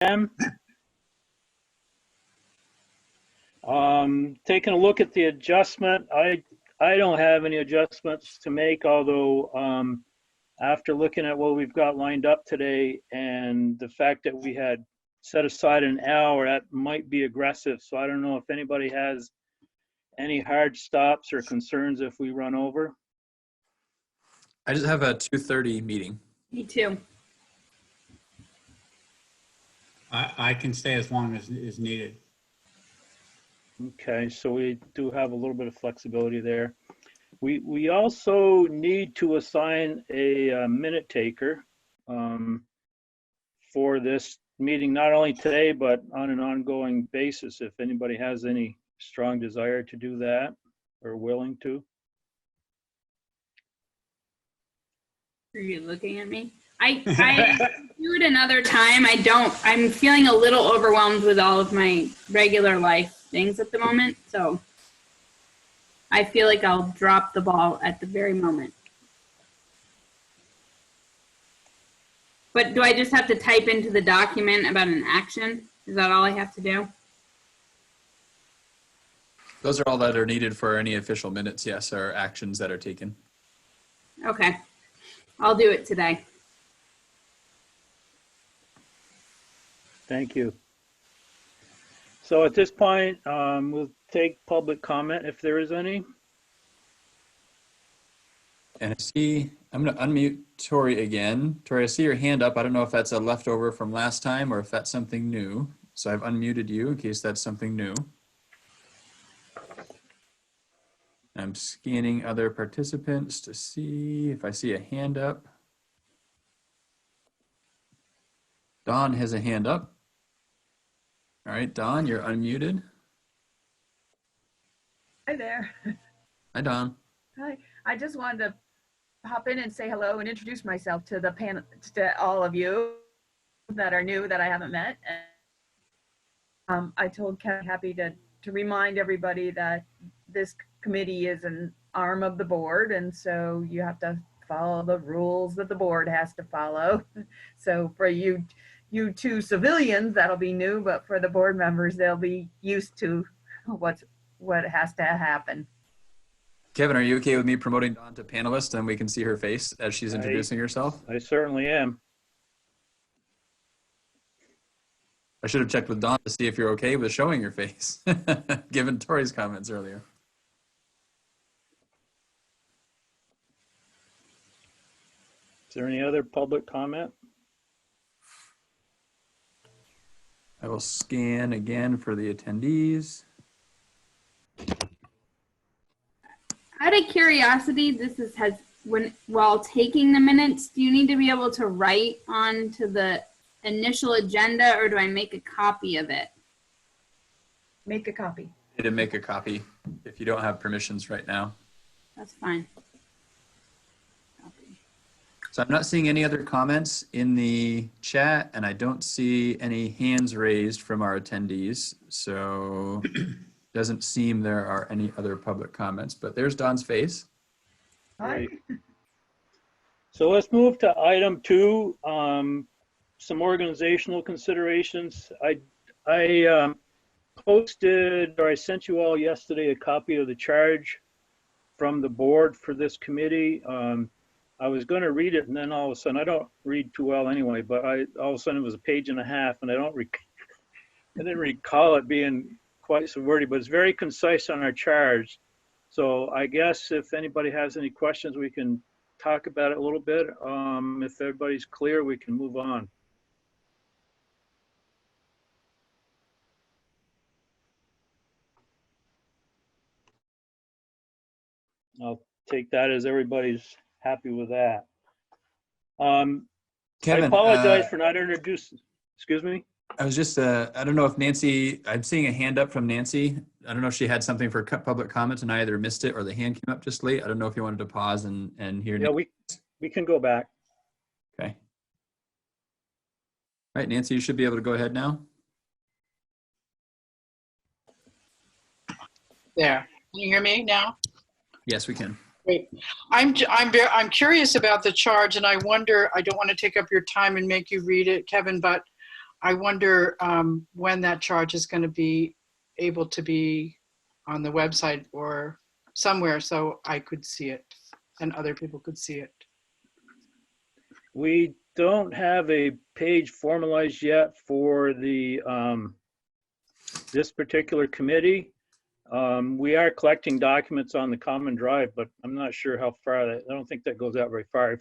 am. Taking a look at the adjustment, I don't have any adjustments to make, although after looking at what we've got lined up today and the fact that we had set aside an hour, that might be aggressive. So I don't know if anybody has any hard stops or concerns if we run over. I just have a 2:30 meeting. Me too. I can stay as long as is needed. Okay, so we do have a little bit of flexibility there. We also need to assign a minute taker for this meeting, not only today, but on an ongoing basis, if anybody has any strong desire to do that or willing to. Are you looking at me? I do it another time. I'm feeling a little overwhelmed with all of my regular life things at the moment. So I feel like I'll drop the ball at the very moment. But do I just have to type into the document about an action? Is that all I have to do? Those are all that are needed for any official minutes, yes, or actions that are taken. Okay. I'll do it today. Thank you. So at this point, we'll take public comment if there is any. And I'm going to unmute Tori again. Tori, I see your hand up. I don't know if that's a leftover from last time or if that's something new. So I've unmuted you in case that's something new. I'm scanning other participants to see if I see a hand up. Dawn has a hand up. All right, Dawn, you're unmuted. Hi there. Hi, Dawn. Hi. I just wanted to hop in and say hello and introduce myself to the panel, to all of you that are new that I haven't met. And I told Kevin, happy to remind everybody that this committee is an arm of the board, and so you have to follow the rules that the board has to follow. So for you two civilians, that'll be new, but for the board members, they'll be used to what has to happen. Kevin, are you okay with me promoting Dawn to panelist and we can see her face as she's introducing herself? I certainly am. I should have checked with Dawn to see if you're okay with showing your face, given Tori's comments earlier. Is there any other public comment? I will scan again for the attendees. Out of curiosity, while taking the minutes, do you need to be able to write onto the initial agenda, or do I make a copy of it? Make a copy. You need to make a copy if you don't have permissions right now. That's fine. So I'm not seeing any other comments in the chat, and I don't see any hands raised from our attendees. So doesn't seem there are any other public comments, but there's Dawn's face. Hi. So let's move to item 2, some organizational considerations. I posted, or I sent you all yesterday, a copy of the charge from the board for this committee. I was going to read it, and then all of a sudden, I don't read too well anyway, but all of a sudden it was a page and a half, and I didn't recall it being quite so wordy, but it's very concise on our charge. So I guess if anybody has any questions, we can talk about it a little bit. If everybody's clear, we can move on. I'll take that as everybody's happy with that. Kevin, I apologize for not introducing, excuse me? I was just, I don't know if Nancy, I'm seeing a hand up from Nancy. I don't know if she had something for public comments and I either missed it or the hand came up just late. I don't know if you wanted to pause and hear. Yeah, we can go back. Okay. All right, Nancy, you should be able to go ahead now. There. Can you hear me now? Yes, we can. Great. I'm curious about the charge, and I wonder, I don't want to take up your time and make you read it, Kevin, but I wonder when that charge is going to be able to be on the website or somewhere so I could see it and other people could see it. We don't have a page formalized yet for the this particular committee. We are collecting documents on the common drive, but I'm not sure how far that, I don't think that goes out very far.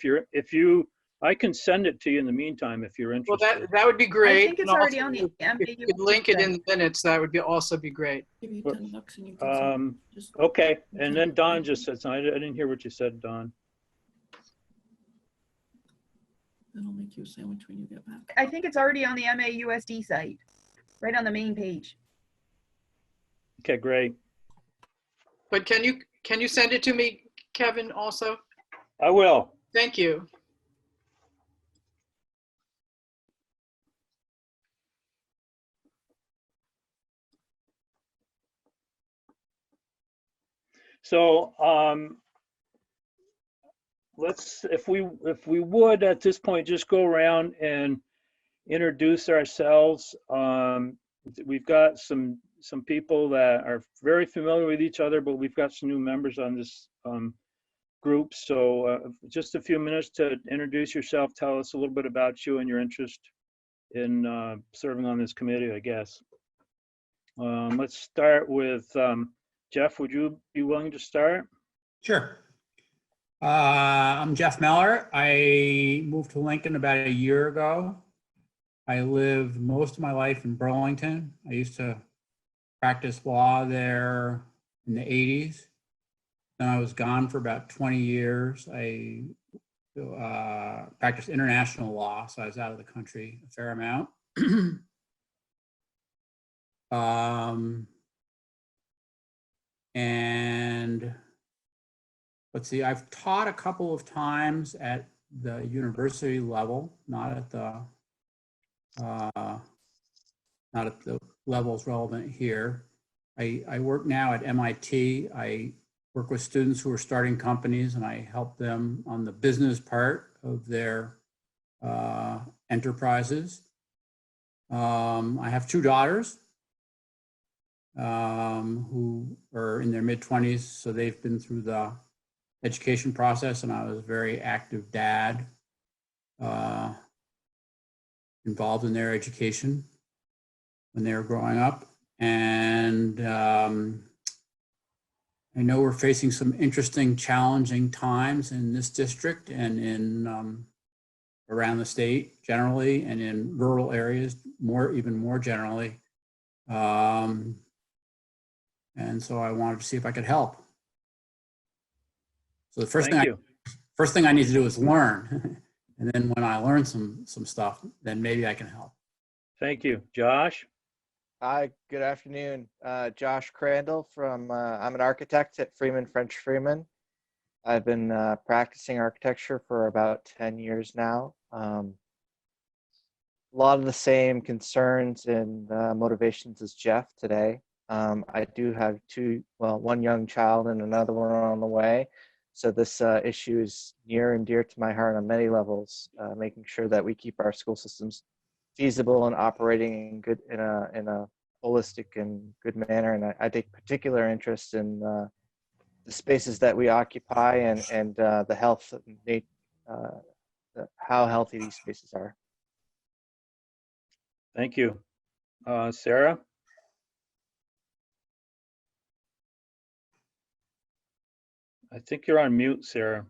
I can send it to you in the meantime if you're Well, interested. that would be great. I think it's And already also, on the if you could link it in the minutes, that would also be great. Give you $10 and you can just Okay, and then Don just said something. I didn't hear what you said, Don. then I'll make you a sandwich when you get back. I think it's already on the MAUSD site, right on the main page. Okay, great. But can you send it to me, Kevin, also? I will. Thank you. So let's, if we would at this point, just go around and introduce ourselves. We've got some people that are very familiar with each other, but we've got some new members on this group. So just a few minutes to introduce yourself, tell us a little bit about you and your interest in serving on this committee, I guess. Let's start with Jeff. Would you be willing to start? Sure. I'm Jeff Meller. I moved to Lincoln about a year ago. I lived most of my life in Burlington. I used to practice law there in the 80s. Then I was gone for about 20 years. I practiced international law, so I was out of the country a fair amount. And let's see, I've taught a couple of times at the university level, not at the levels relevant here. I work now at MIT. I work with students who are starting companies, and I help them on the business part of their enterprises. I have two daughters who are in their mid-20s, so they've been through the education process, and I was a very active dad involved in their education when they were growing up. And I know we're facing some interesting, challenging times in this district and in around the state generally, and in rural areas even more generally. And so I wanted to see if I could help. So the first thing I need to do is learn. And then when I learn some stuff, then maybe I can help. Thank you. Josh? Hi, good afternoon. Josh Crandall from, I'm an architect at Freeman French Freeman. I've been practicing architecture for about 10 years now. A lot of the same concerns and motivations as Jeff today. I do have one young child and another one on the way. So this issue is near and dear to my heart on many levels, making sure that we keep our school systems feasible and operating in a holistic and good manner. And I take particular interest in the spaces that we occupy and the health, how healthy these spaces are. Thank you. Sarah? I think you're on mute, Sarah.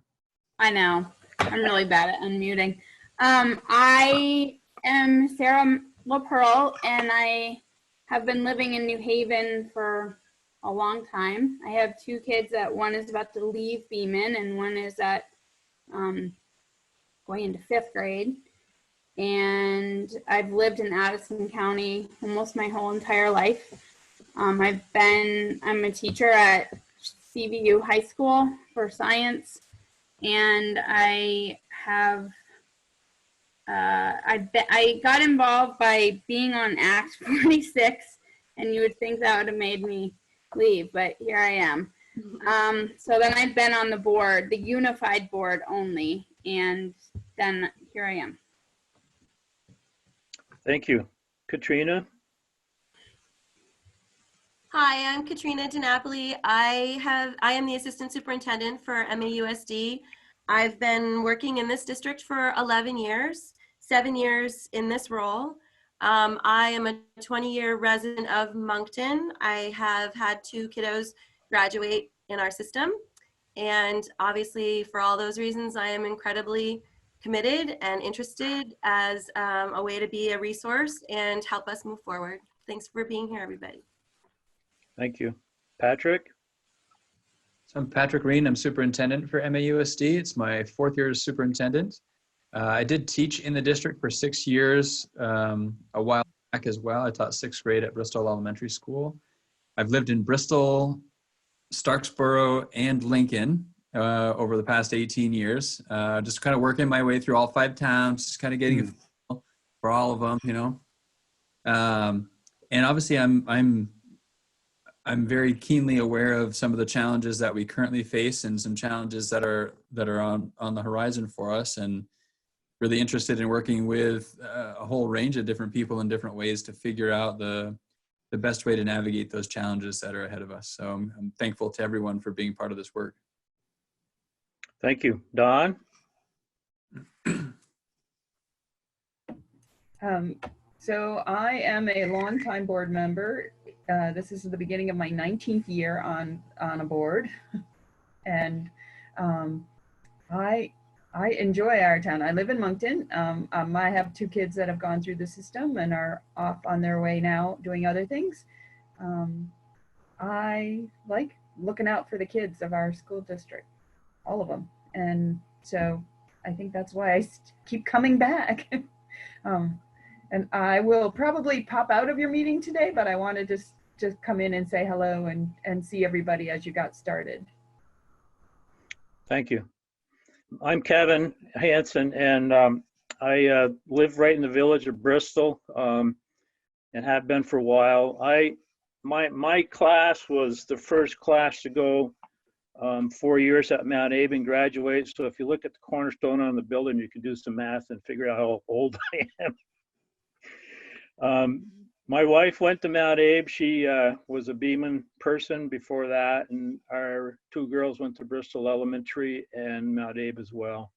I know. I'm really bad at unmuting. I am Sarah LaPearl, and I have been living in New Haven for a long time. I have two kids that one is about to leave Beeman and one is at going into 5th grade. And I've lived in Addison County almost my whole entire life. I'm a teacher at CVU High School for science, and I have I got involved by being on Act 46, and you would think that would have made me leave, but here I am. So then I've been on the board, the unified board only, and then here I am. Thank you. Katrina? Hi, I'm Katrina DiNapoli. I am the assistant superintendent for MAUSD. I've been working in this district for 11 years, 7 years in this role. I am a 20-year resident of Moncton. I have had 2 kiddos graduate in our system. And obviously, for all those reasons, I am incredibly committed and interested as a way to be a resource and help us move forward. Thanks for being here, everybody. Thank you. Patrick? So I'm Patrick Reen. I'm superintendent for MAUSD. It's my 4th year as superintendent. I did teach in the district for 6 years, a while back as well. I taught 6th grade at Bristol Elementary School. I've lived in Bristol, Starksboro, and Lincoln over the past 18 years. Just kind of working my way through all 5 towns, just kind of getting a feel for all of them, you know. And obviously, I'm very keenly aware of some of the challenges that we currently face and some challenges that are on the horizon for us, and really interested in working with a whole range of different people in different ways to figure out the best way to navigate those challenges that are ahead of us. So I'm thankful to everyone for being part of this work. Thank you. Don? So I am a longtime board member. This is the beginning of my 19th year on a board. And I enjoy our town. I live in Moncton. I have 2 kids that have gone through the system and are off on their way now doing other things. I like looking out for the kids of our school district, all of them. And so I think that's why I keep coming back. And I will probably pop out of your meeting today, but I wanted to just come in and say hello and see everybody as you got started. Thank you. I'm Kevin Hansen, and I live right in the village of Bristol, and have been for a while. My class was the first class to go 4 years at Mount Abe and graduate. So if you look at the cornerstone on the building, you can do some math and figure out how old I am. My wife went to Mount Abe. She was a Beeman person before that, and our 2 girls went to Bristol Elementary and Mount Abe as well.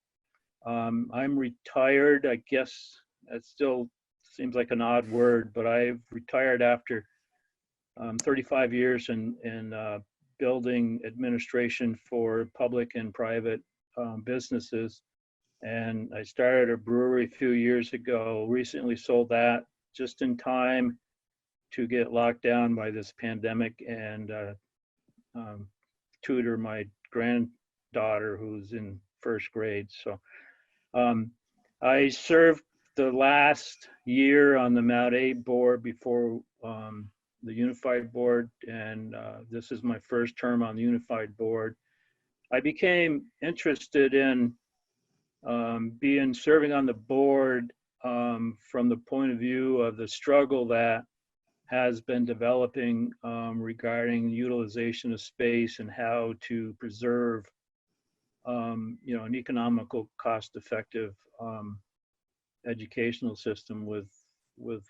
I'm retired. I guess that still seems like an odd word, but I've retired after 35 years in building administration for public and private businesses. And I started a brewery a few years ago, recently sold that just in time to get locked down by this pandemic, and tutor my granddaughter who's in 1st grade. So I served the last year on the Mount Abe board before the Unified Board, and this is my 1st term on the Unified Board. I became interested in serving on the board from the point of view of the struggle that has been developing regarding utilization of space and how to preserve, an economical, cost-effective educational system with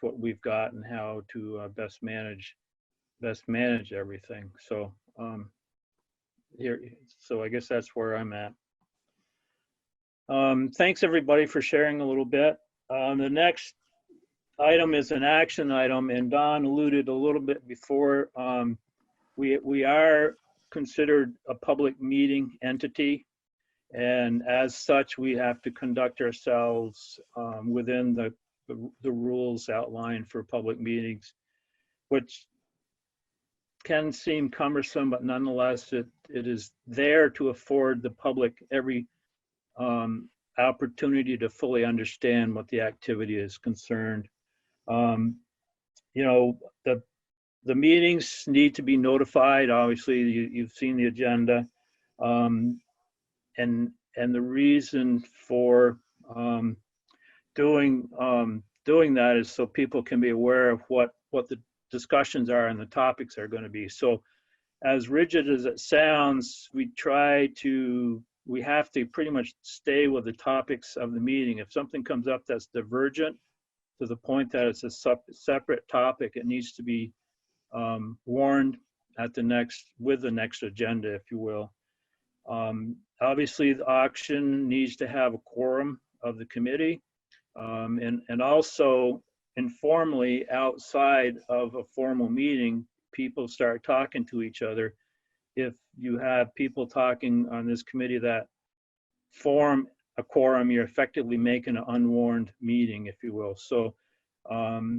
what we've got, and how to best manage everything. So so I guess that's where I'm at. Thanks everybody for sharing a little bit. The next item is an action item, and Don alluded a little bit before. We are considered a public meeting entity, and as such, we have to conduct ourselves within the rules outlined for public meetings, which can seem cumbersome, but nonetheless, it is there to afford the public every opportunity to fully understand what the activity is concerned. The meetings need to be notified. Obviously, you've seen the agenda, and the reason for doing that is so people can be aware of what the discussions are and the topics are going to be. So, as rigid as it sounds, we have to pretty much stay with the topics of the meeting. If something comes up that's divergent, to the point that it's a separate topic. It needs to be warned at with the next agenda, if you will. Obviously, the auction needs to have a quorum of the committee, and also informally outside of a formal meeting, people start talking to each other. If you have people talking on this committee that form a quorum, you're effectively making an unwarned meeting, if you will. So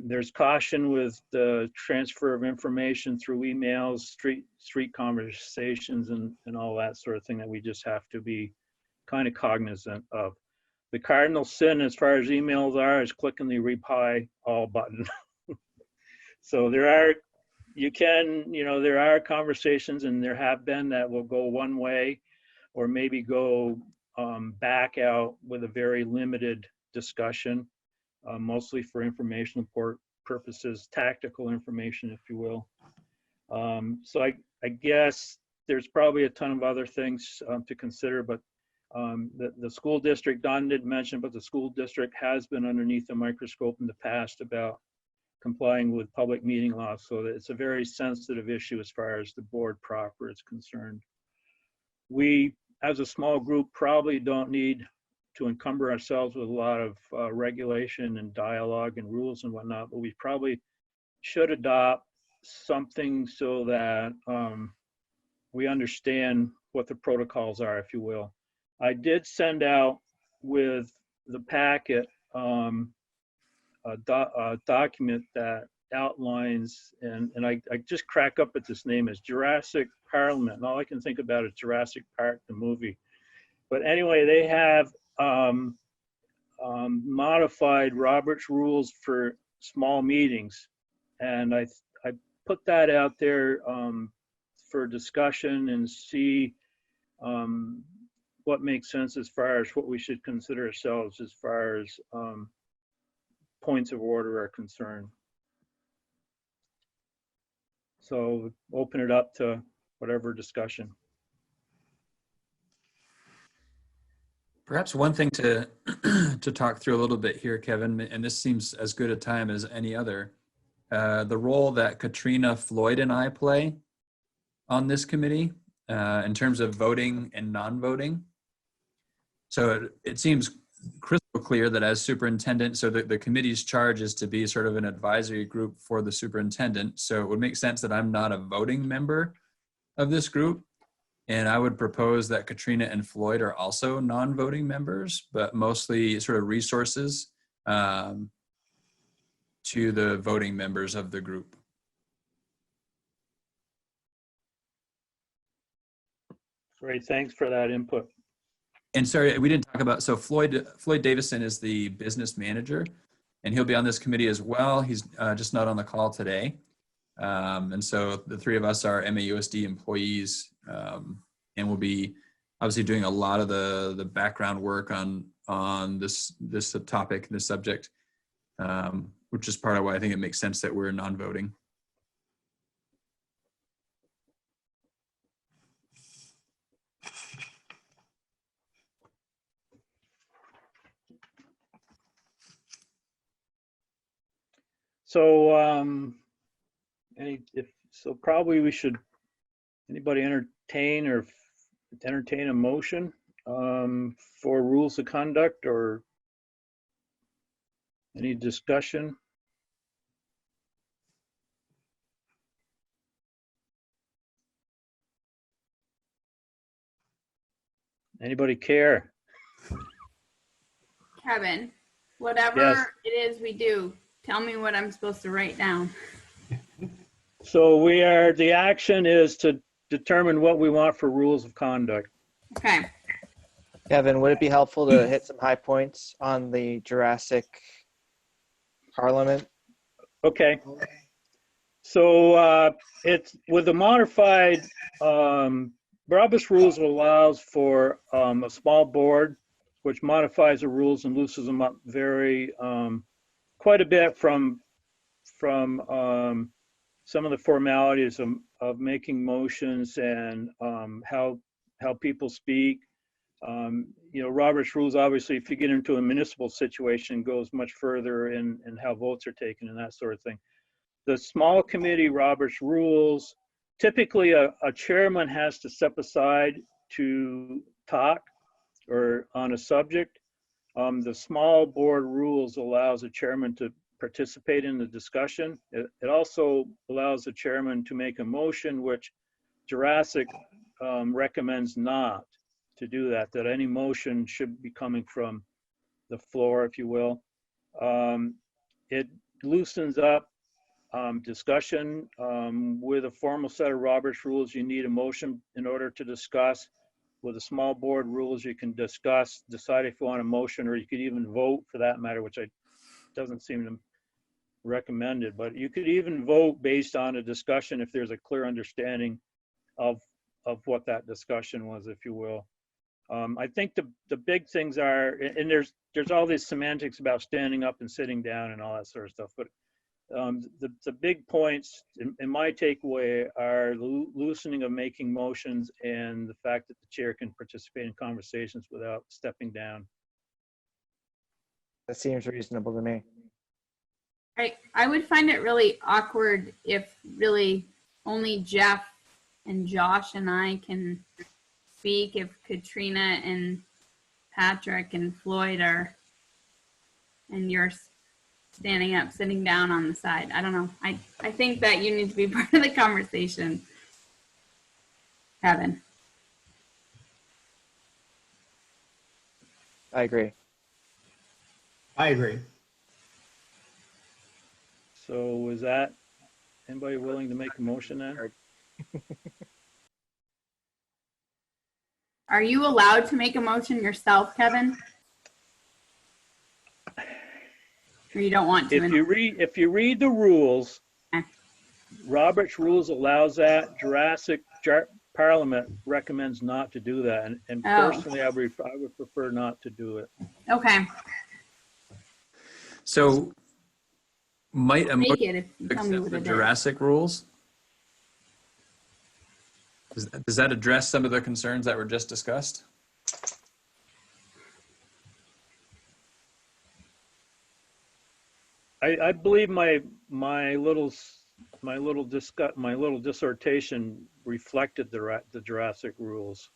there's caution with the transfer of information through emails, street conversations, and all that sort of thing that we just have to be kind of cognizant of. The cardinal sin as far as emails are is clicking the reply all button. So there are conversations, and there have been, that will go one way or maybe go back out with a very limited discussion, mostly for informational purposes, tactical information, if you will. So I guess there's probably a ton of other things to consider, but the school district, Don didn't mention, but the school district has been underneath the microscope in the past about complying with public meeting law. So it's a very sensitive issue as far as the board proper is concerned. We, as a small group, probably don't need to encumber ourselves with a lot of regulation and dialogue and rules and whatnot, but we probably should adopt something so that we understand what the protocols are, if you will. I did send out with the packet a document that outlines, and I just crack up at this name, as Jurassic Parliament, and all I can think about is Jurassic Park, the movie. But anyway, they have modified Robert's rules for small meetings, and I put that out there for discussion and see what makes sense as far as what we should consider ourselves as far as points of order are concerned. So open it up to whatever discussion. Perhaps one thing to talk through a little bit here, Kevin, and this seems as good a time as any other, the role that Katrina, Floyd, and I play on this committee in terms of voting and non-voting. So it seems crystal clear that as superintendent, so the committee's charge is to be sort of an advisory group for the superintendent. So it would make sense that I'm not a voting member of this group. And I would propose that Katrina and Floyd are also non-voting members, but mostly sort of resources to the voting members of the group. Great, thanks for that input. And sorry, we didn't talk about, so Floyd Davison is the business manager, and he'll be on this committee as well. He's just not on the call today. And so the three of us are MAUSD employees, and we'll be obviously doing a lot of the background work on this topic, this subject, which is part of why I think it makes sense that we're non-voting. So probably we should, anybody entertain a motion for rules of conduct or any discussion? Anybody care? Kevin, whatever Yes. it is we do, tell me what I'm supposed to write down. So the action is to determine what we want for rules of conduct. Okay. Kevin, would it be helpful to hit some high points on the Jurassic Parliament? Okay. So it's with the modified Robert's rules allows for a small board, which modifies the rules and loosens them up very quite a bit from some of the formalities of making motions and how people speak. You know, Robert's rules, obviously, if you get into a municipal situation, goes much further in how votes are taken and that sort of thing. The small committee Robert's rules, typically a chairman has to step aside to talk or on a subject. The small board rules allows a chairman to participate in the discussion. It also allows the chairman to make a motion, which Jurassic recommends not to do that, that any motion should be coming from the floor, if you will. It loosens up discussion. With a formal set of Robert's rules, you need a motion in order to discuss. With the small board rules, you can discuss, decide if you want a motion, or you could even vote for that matter, which doesn't seem to recommended, but you could even vote based on a discussion if there's a clear understanding of what that discussion was, if you will. I think the big things are, and there's all these semantics about standing up and sitting down and all that sort of stuff, but the big points in my takeaway are the loosening of making motions and the fact that the chair can participate in conversations without stepping down. That seems reasonable to me. I would find it really awkward if really only Jeff and Josh and I can speak, if Katrina and Patrick and Floyd are, and you're standing up, sitting down on the side. I don't know. I think that you need to be part of the conversation, Kevin. I agree. I agree. So is that, anybody willing to make a motion then? Are you allowed to make a motion yourself, Kevin? Or you don't want to? If you read the rules, Okay. Robert's rules allows that. Jurassic Parliament recommends not to do that, and personally, I would prefer not to do it. Okay. So might a Make motion it if you tell me accept what the it is. Jurassic rules? Does that address some of the concerns that were just discussed? I believe my little dissertation reflected the Jurassic rules.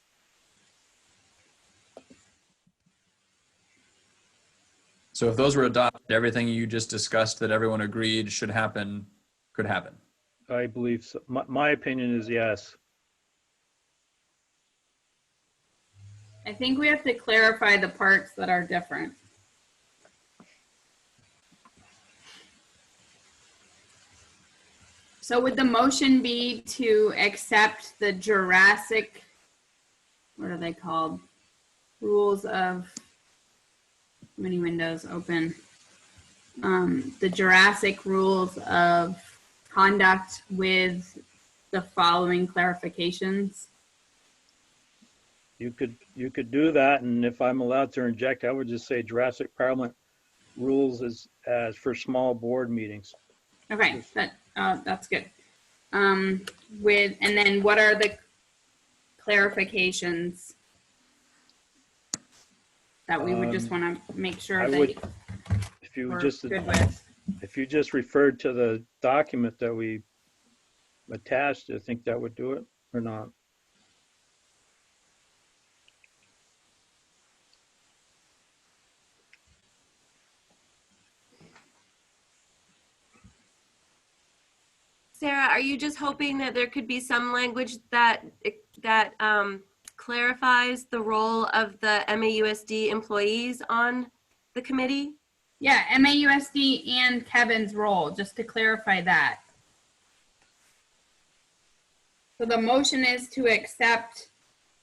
So if those were adopted, everything you just discussed that everyone agreed should happen, could happen. I believe so. My opinion is yes. I think we have to clarify the parts that are different. So would the motion be to accept the Jurassic, what are they called? Rules of, how many windows open? The Jurassic rules of conduct with the following clarifications? You could do that, and if I'm allowed to interject, I would just say Jurassic Parliament rules as for small board meetings. Okay, that's good. And then what are the clarifications that we would just want to make sure I that would, if you we're just good with? if you just referred to the document that we attached, I think that would do it, or not. Sarah, are you just hoping that there could be some language that clarifies the role of the MAUSD employees on the committee? Yeah, MAUSD and Kevin's role, just to clarify that. So the motion is to accept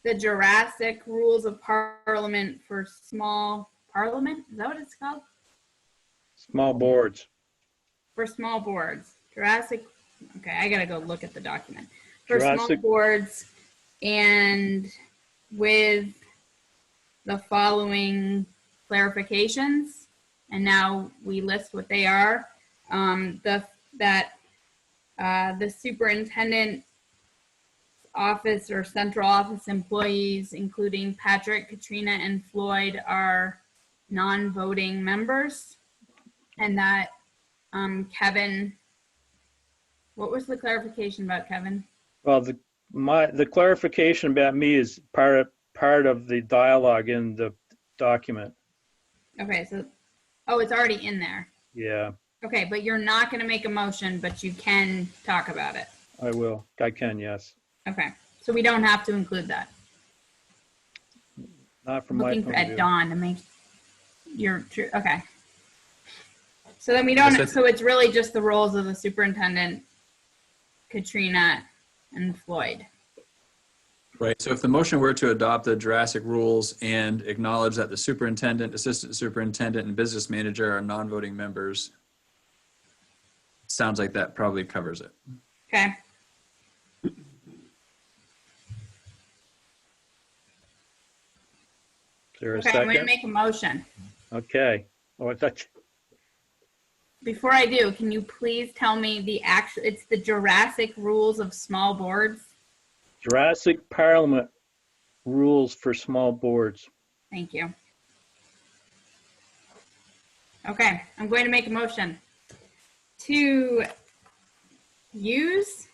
the Jurassic Rules of Parliament for small parliament. Is that what it's called? Small boards. For small boards. Jurassic, okay, I gotta go look at the document. For small Jurassic boards and with the following clarifications. And now we list what they are. The superintendent office or central office employees, including Patrick, Katrina, and Floyd, are non-voting members. And that Kevin, what was the clarification about Kevin? Well, the clarification about me is part of the dialogue in the document. Okay, so, oh, it's already in there. Yeah, Okay, but you're not going to make a motion, but you can talk about it. I will. I can, yes. Okay, so we don't have to include that. Not from my Looking point of at view. Dawn to make your true. Okay. So then we don't. So it's really just the roles of the superintendent, Katrina, and Floyd. Right. So if the motion were to adopt the Jurassic rules and acknowledge that the superintendent, assistant superintendent, and business manager are non-voting members, sounds like that probably covers it. Okay. Is there a Okay, I'm going to second? make a motion. Okay. Oh, I thought, Before I do, can you please tell me the actual? It's the Jurassic rules of small boards. Jurassic Parliament rules for small boards. Thank you. Okay, I'm going to make a motion to use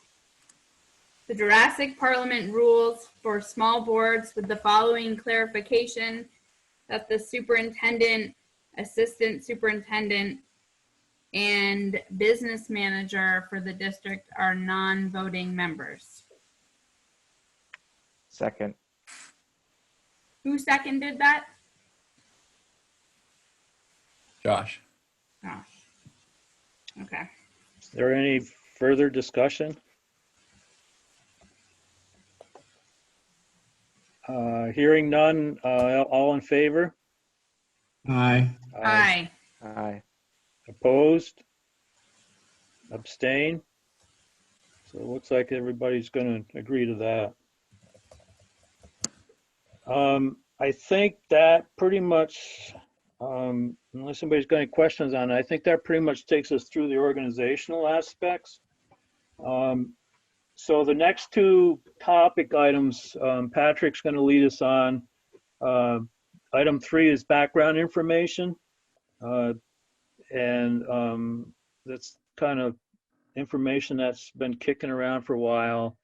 the Jurassic Parliament rules for small boards with the following clarification: that the superintendent, assistant superintendent, and business manager for the district are non-voting members. Second. Who seconded that? Josh. Gosh. Okay. Is there any further discussion? Hearing none, all in favor? Aye. Aye. Aye. Opposed? Abstain? So it looks like everybody's going to agree to that. I think that pretty much, unless somebody's got any questions on it, I think that pretty much takes us through the organizational aspects. So the next two topic items, Patrick's going to lead us on. Item 3 is background information. And that's kind of information that's been kicking around for a while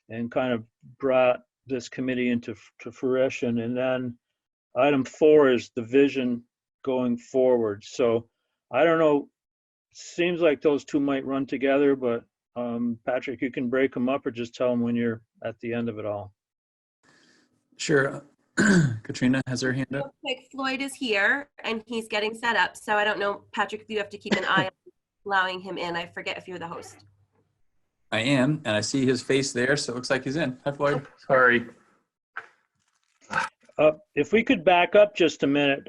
and kind of brought this committee into fruition. And then item 4 is the vision going forward. So I don't know, seems like those two might run together, but Patrick, you can break them up or just tell them when you're at the end of it all. Sure. Katrina has her hand up. Real quick, Floyd is here and he's getting set up. So I don't know, Patrick, if you have to keep an eye on allowing him in. I forget if you're the host. I am, and I see his face there, so it looks like he's in. Hi, Floyd. Sorry. If we could back up just a minute,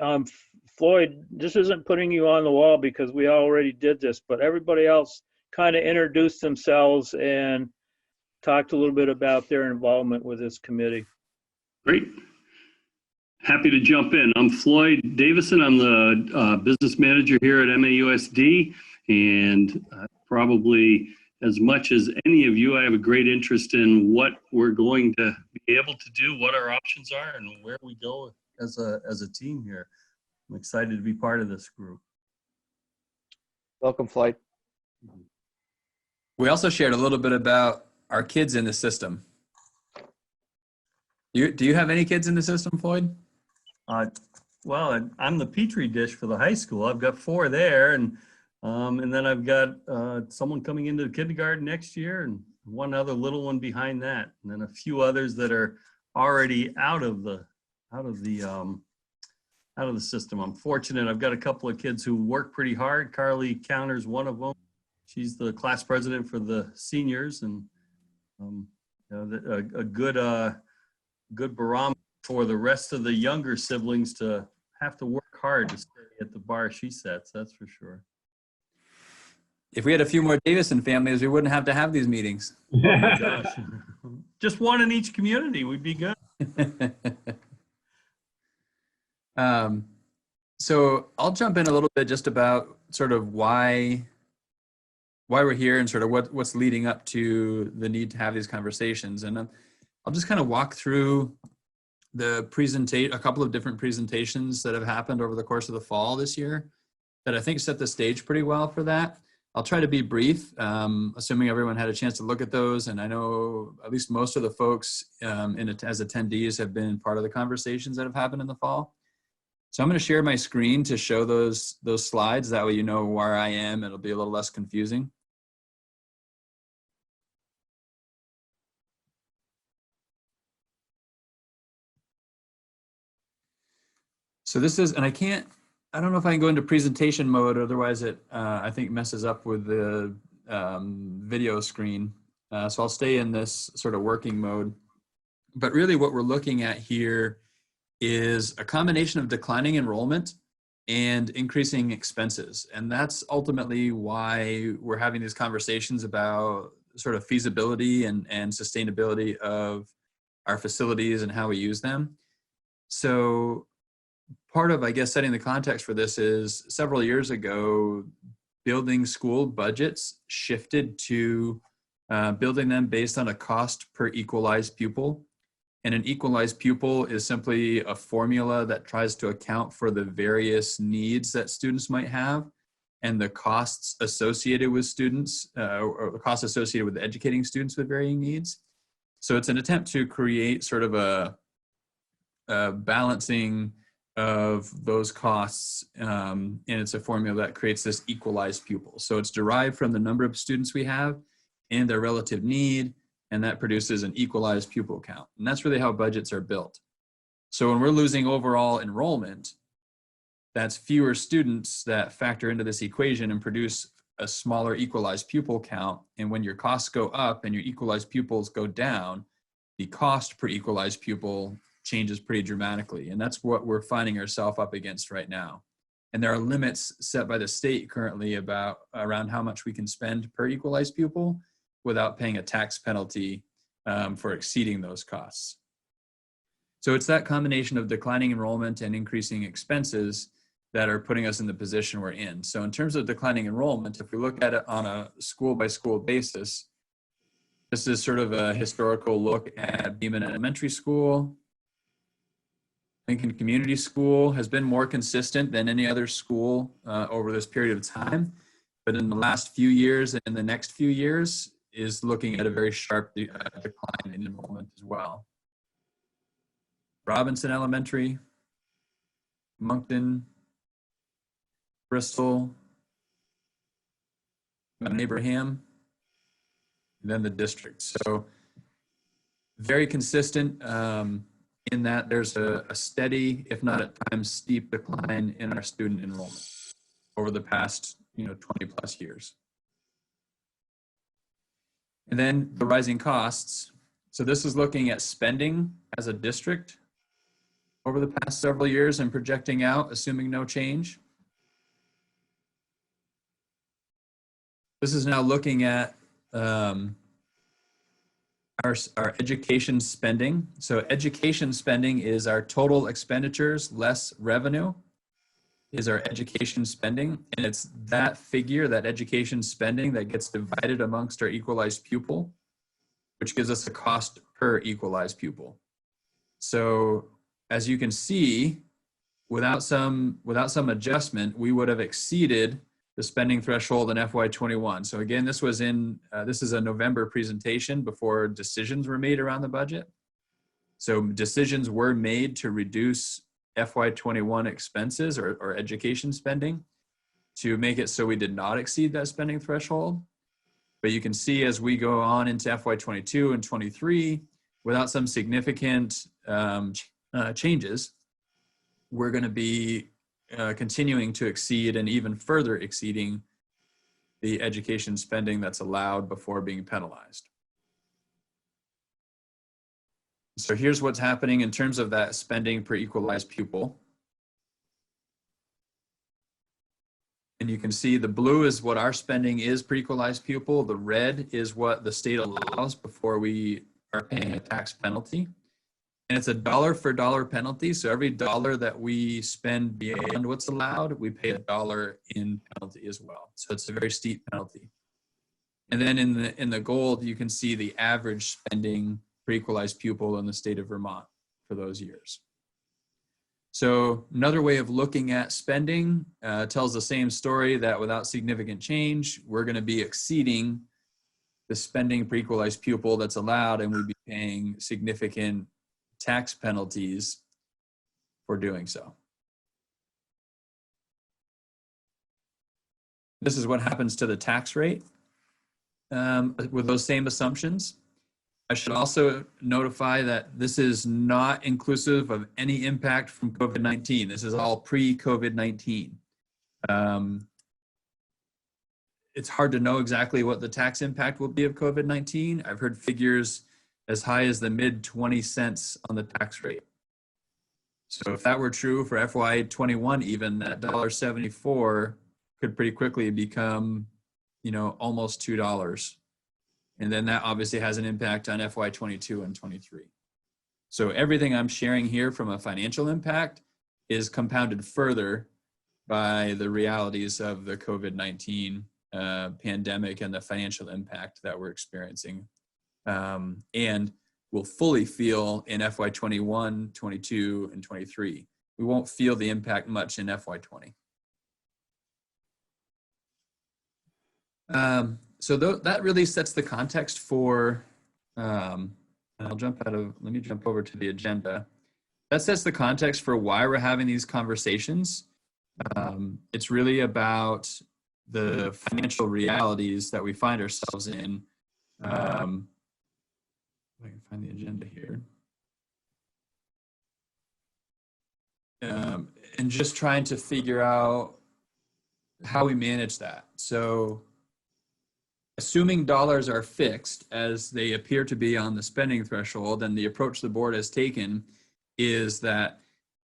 Floyd, this isn't putting you on the wall because we already did this, but everybody else kind of introduced themselves and talked a little bit about their involvement with this committee. Great. Happy to jump in. I'm Floyd Davison. I'm the business manager here at MAUSD, and probably as much as any of you, I have a great interest in what we're going to be able to do, what our options are, and where we go as a team here. I'm excited to be part of this group. Welcome, Floyd. We also shared a little bit about our kids in the system. Do you have any kids in the system, Floyd? Well, I'm the Petri dish for the high school. I've got 4 there, and then I've got someone coming into the kindergarten next year, and one other little one behind that, and then a few others that are already out of the system. I'm fortunate. I've got a couple of kids who work pretty hard. Carly Counter's one of them. She's the class president for the seniors, and a good barometer for the rest of the younger siblings to have to work hard to stay at the bar she sets. That's for sure. If we had a few more Davison families, we wouldn't have to have these meetings. Oh my gosh. Just one in each community, we'd be good. So I'll jump in a little bit just about sort of why we're here and sort of what's leading up to the need to have these conversations. And I'll just kind of walk through a couple of different presentations that have happened over the course of the fall this year that I think set the stage pretty well for that. I'll try to be brief, assuming everyone had a chance to look at those. And I know at least most of the folks as attendees have been part of the conversations that have happened in the fall. So I'm going to share my screen to show those slides. That way you know where I am. It'll be a little less confusing. So this is, and I don't know if I can go into presentation mode, otherwise it, I think, messes up with the video screen. So I'll stay in this sort of working mode. But really what we're looking at here is a combination of declining enrollment and increasing expenses. And that's ultimately why we're having these conversations about sort of feasibility and sustainability of our facilities and how we use them. So part of, I guess, setting the context for this is several years ago, building school budgets shifted to building them based on a cost per equalized pupil. And an equalized pupil is simply a formula that tries to account for the various needs that students might have and the costs associated with students, or the costs associated with educating students with varying needs. So it's an attempt to create sort of a balancing of those costs, and it's a formula that creates this equalized pupil. So it's derived from the number of students we have and their relative need, and that produces an equalized pupil count. And that's really how budgets are built. So when we're losing overall enrollment, that's fewer students that factor into this equation and produce a smaller equalized pupil count. And when your costs go up and your equalized pupils go down, the cost per equalized pupil changes pretty dramatically. And that's what we're finding ourselves up against right now. And there are limits set by the state currently around how much we can spend per equalized pupil without paying a tax penalty for exceeding those costs. So it's that combination of declining enrollment and increasing expenses that are putting us in the position we're in. So in terms of declining enrollment, if we look at it on a school by school basis, this is sort of a historical look at Beeman Elementary School. Lincoln Community School has been more consistent than any other school over this period of time. But in the last few years and in the next few years is looking at a very sharp decline in enrollment as well. Robinson Elementary, Moncton, Bristol, Mount Abraham, and then the district. So very consistent in that there's a steady, if not at times steep, decline in our student enrollment over the past 20 plus years. And then the rising costs. So this is looking at spending as a district over the past several years and projecting out, assuming no change. This is now looking at our education spending. So education spending is our total expenditures less revenue is our education spending. And it's that figure, that education spending, that gets divided amongst our equalized pupil, which gives us a cost per equalized pupil. So as you can see, without some adjustment, we would have exceeded the spending threshold in FY21. So again, this was this is a November presentation before decisions were made around the budget. So decisions were made to reduce FY21 expenses or education spending to make it so we did not exceed that spending threshold. But you can see as we go on into FY22 and 23, without some significant changes, we're going to be continuing to exceed and even further exceeding the education spending that's allowed before being penalized. So here's what's happening in terms of that spending per equalized pupil. And you can see the blue is what our spending is per equalized pupil. The red is what the state allows before we are paying a tax penalty. And it's a dollar for dollar penalty. So every dollar that we spend beyond what's allowed, we pay $1 in penalty as well. So it's a very steep penalty. And then in the gold, you can see the average spending per equalized pupil in the state of Vermont for those years. So another way of looking at spending tells the same story, that without significant change, we're going to be exceeding the spending per equalized pupil that's allowed, and we'd be paying significant tax penalties for doing so. This is what happens to the tax rate with those same assumptions. I should also notify that this is not inclusive of any impact from COVID-19. This is all pre-COVID-19. It's hard to know exactly what the tax impact will be of COVID-19. I've heard figures as high as the mid 20 cents on the tax rate. So if that were true for FY21, even that $1.74 could pretty quickly become, you know, almost $2. And then that obviously has an impact on FY22 and 23. So everything I'm sharing here from a financial impact is compounded further by the realities of the COVID-19 pandemic and the financial impact that we're experiencing. And we'll fully feel in FY21, 22, and 23. We won't feel the impact much in FY20. So that really sets the context for, let me jump over to the agenda. That sets the context for why we're having these conversations. It's really about the financial realities that we find ourselves in. If I can find the agenda here. And just trying to figure out how we manage that. So assuming dollars are fixed as they appear to be on the spending threshold, and the approach the board has taken is that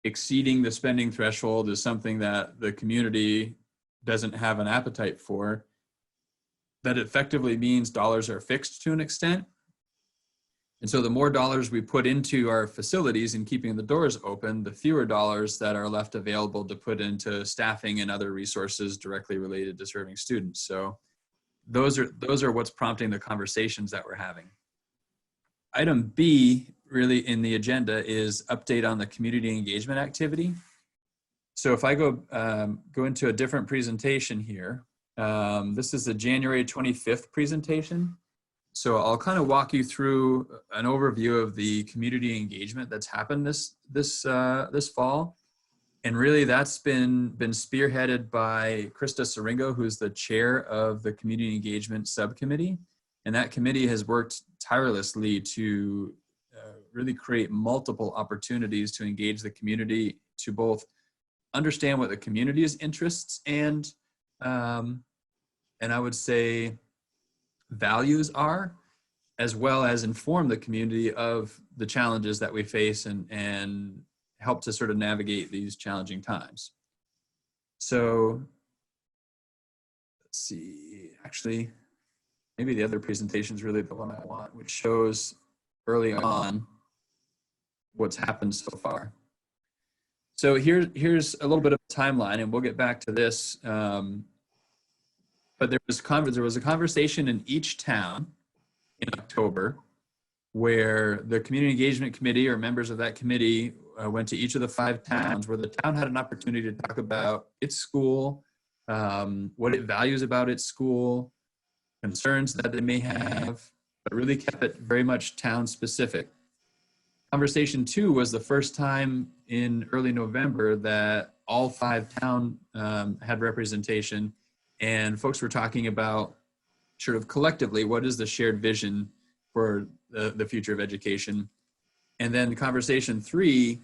exceeding the spending threshold is something that the community doesn't have an appetite for. That effectively means dollars are fixed to an extent. And so the more dollars we put into our facilities and keeping the doors open, the fewer dollars that are left available to put into staffing and other resources directly related to serving students. So those are what's prompting the conversations that we're having. Item B really in the agenda is update on the community engagement activity. So if I go into a different presentation here, this is the January 25th presentation. So I'll kind of walk you through an overview of the community engagement that's happened this fall. And really that's been spearheaded by Krista Siringo, who's the chair of the community engagement subcommittee. And that committee has worked tirelessly to really create multiple opportunities to engage the community, to both understand what the community's interests and I would say values are, as well as inform the community of the challenges that we face and help to sort of navigate these challenging times. So let's see, actually, maybe the other presentation is really the one I want, which shows early on what's happened so far. So here's a little bit of a timeline, and we'll get back to this. But there was a conversation in each town in October where the community engagement committee or members of that committee went to each of the 5 towns where the town had an opportunity to talk about its school, what it values about its school, concerns that they may have, but really kept it very much town specific. Conversation 2 was the first time in early November that all 5 towns had representation, and folks were talking about sort of collectively, what is the shared vision for the future of education? And then conversation 3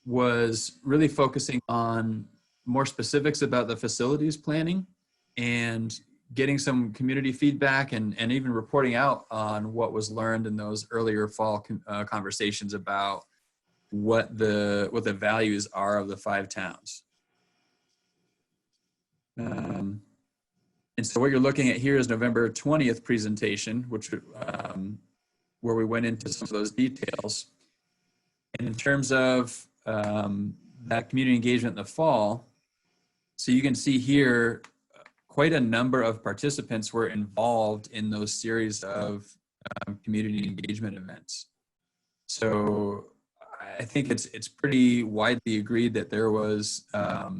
was really focusing on more specifics about the facilities planning and getting some community feedback and even reporting out on what was learned in those earlier fall conversations about what the values are of the 5 towns. And so what you're looking at here is November 20th presentation, which where we went into some of those details. And in terms of that community engagement in the fall, so you can see here quite a number of participants were involved in those series of community engagement events. So I think it's pretty widely agreed that there was a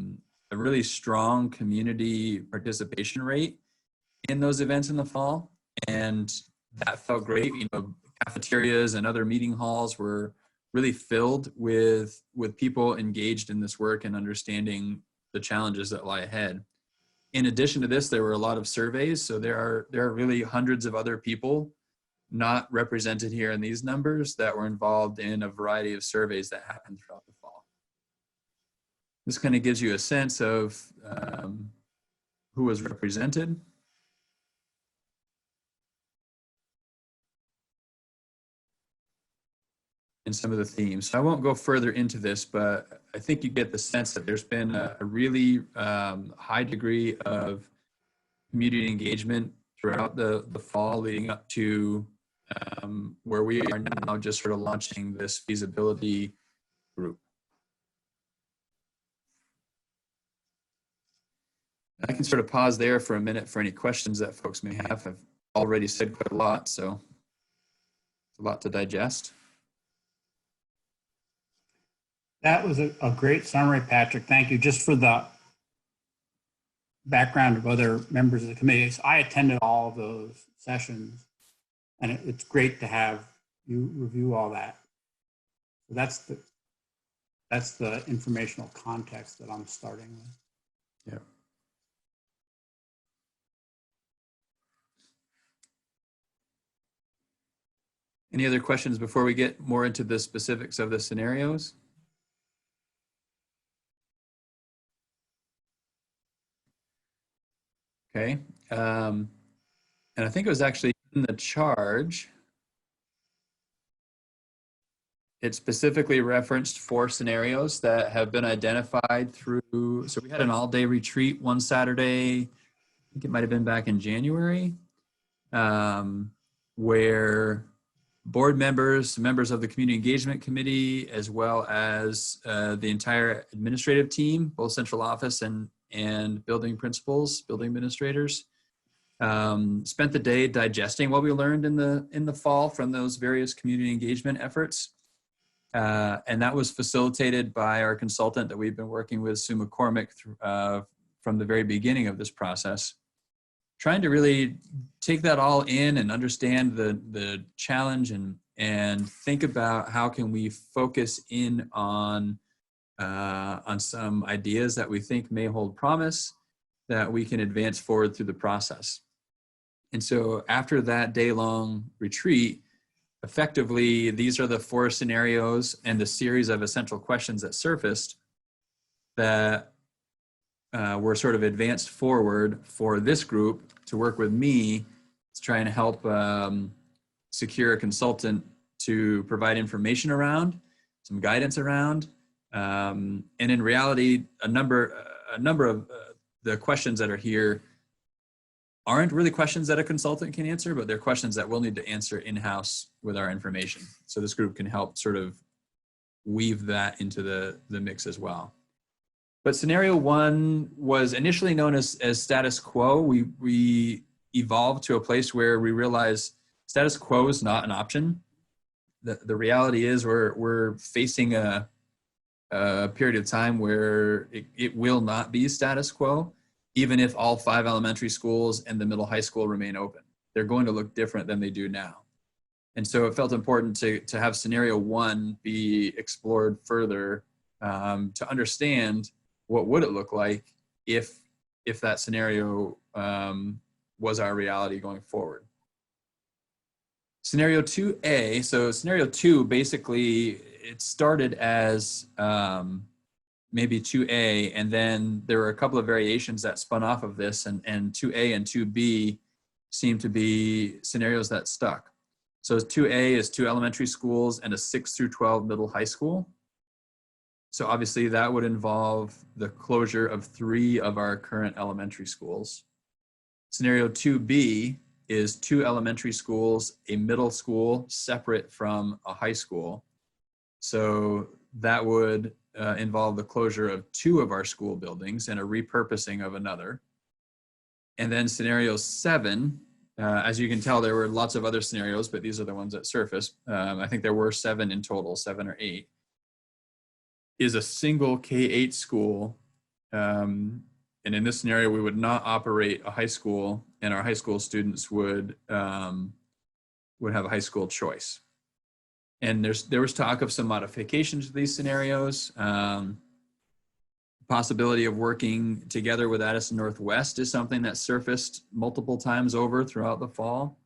really strong community participation rate in those events in the fall, and that felt great. You know, cafeterias and other meeting halls were really filled with people engaged in this work and understanding the challenges that lie ahead. In addition to this, there were a lot of surveys, so there are really hundreds of other people not represented here in these numbers that were involved in a variety of surveys that happened throughout the fall. This kind of gives you a sense of who was represented. And some of the themes. So I won't go further into this, but I think you get the sense that there's been a really high degree of community engagement throughout the fall leading up to where we are now just sort of launching this feasibility group. I can sort of pause there for a minute for any questions that folks may have. I've already said quite a lot, so it's a lot to digest. That was a great summary, Patrick. Thank you. Just for the background of other members of the committee, so I attended all of those sessions, and it's great to have you review all that. So that's the informational context that I'm starting with. Yeah. Any other questions before we get more into the specifics of the scenarios? Okay, and I think it was actually in the charge. It specifically referenced 4 scenarios that have been identified through, so we had an all-day retreat one Saturday, I think it might have been back in January, where board members of the Community Engagement Committee, as well as the entire administrative team, both central office and building principals, building administrators, spent the day digesting what we learned in the fall from those various community engagement efforts. And that was facilitated by our consultant that we've been working with, Sue McCormick, from the very beginning of this process, trying to really take that all in and understand the challenge and think about how can we focus in on some ideas that we think may hold promise that we can advance forward through the process. And so after that day-long retreat, effectively, these are the 4 scenarios and the series of essential questions that surfaced that were sort of advanced forward for this group to work with me to try and help secure a consultant to provide information around, some guidance around. And in reality, a number of the questions that are here aren't really questions that a consultant can answer, but they're questions that we'll need to answer in-house with our information. So this group can help sort of weave that into the mix as well. But scenario 1 was initially known as status quo. We evolved to a place where we realized status quo is not an option. The reality is we're facing a period of time where it will not be status quo, even if all 5 elementary schools and the middle high school remain open. They're going to look different than they do now. And so it felt important to have scenario 1 be explored further to understand what would it look like if that scenario was our reality going forward. Scenario 2A, so scenario 2, basically it started as maybe 2A, and then there were a couple of variations that spun off of this, and 2A and 2B seem to be scenarios that stuck. So 2A is 2 elementary schools and a 6 through 12 middle high school. So obviously that would involve the closure of 3 of our current elementary schools. Scenario 2B is 2 elementary schools, a middle school separate from a high school. So that would involve the closure of 2 of our school buildings and a repurposing of another. And then scenario 7 As you can tell, there were lots of other scenarios, but these are the ones that surfaced. I think there were 7 in total, 7 or 8. Is a single K-8 school, and in this scenario, we would not operate a high school, and our high school students would have a high school choice. And there was talk of some modifications to these scenarios. Possibility of working together with Addison Northwest is something that surfaced multiple times over throughout the fall.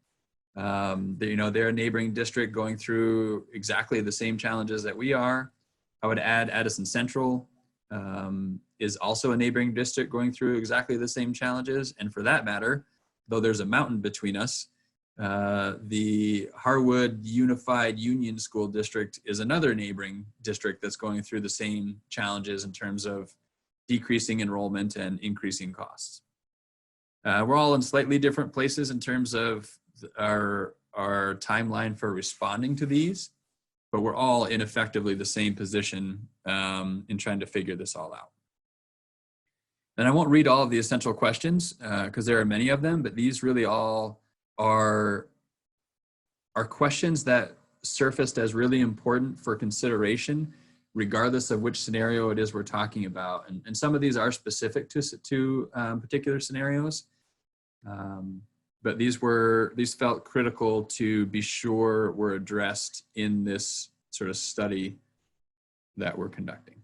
They're a neighboring district going through exactly the same challenges that we are. I would add Addison Central is also a neighboring district going through exactly the same challenges. And for that matter, though there's a mountain between us, the Harwood Unified Union School District is another neighboring district that's going through the same challenges in terms of decreasing enrollment and increasing costs. We're all in slightly different places in terms of our timeline for responding to these, but we're all in effectively the same position in trying to figure this all out. And I won't read all of the essential questions because there are many of them, but these really all are questions that surfaced as really important for consideration regardless of which scenario it is we're talking about. And some of these are specific to particular scenarios. But these felt critical to be sure were addressed in this sort of study that we're conducting.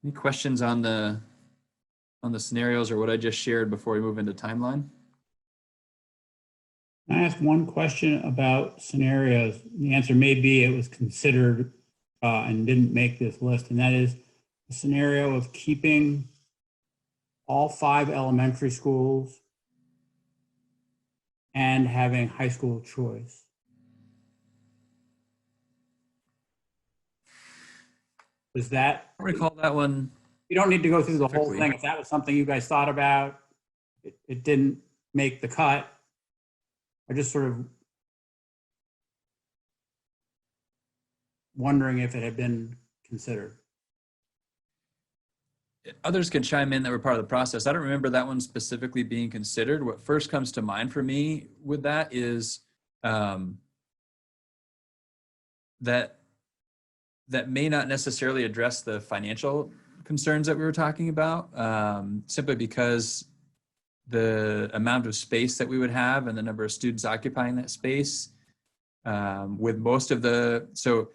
Any questions on the scenarios or what I just shared before we move into timeline? Can I ask one question about scenarios? The answer may be it was considered and didn't make this list, and that is the scenario of keeping all 5 elementary schools and having high school choice. Is that? I recall that one. You don't need to go through the whole Strictly. thing. If that was something you guys thought about, it didn't make the cut. I just sort of wondering if it had been considered. Others can chime in that were part of the process. I don't remember that one specifically being considered. What first comes to mind for me with that is that may not necessarily address the financial concerns that we were talking about, simply because the amount of space that we would have and the number of students occupying that space with most of so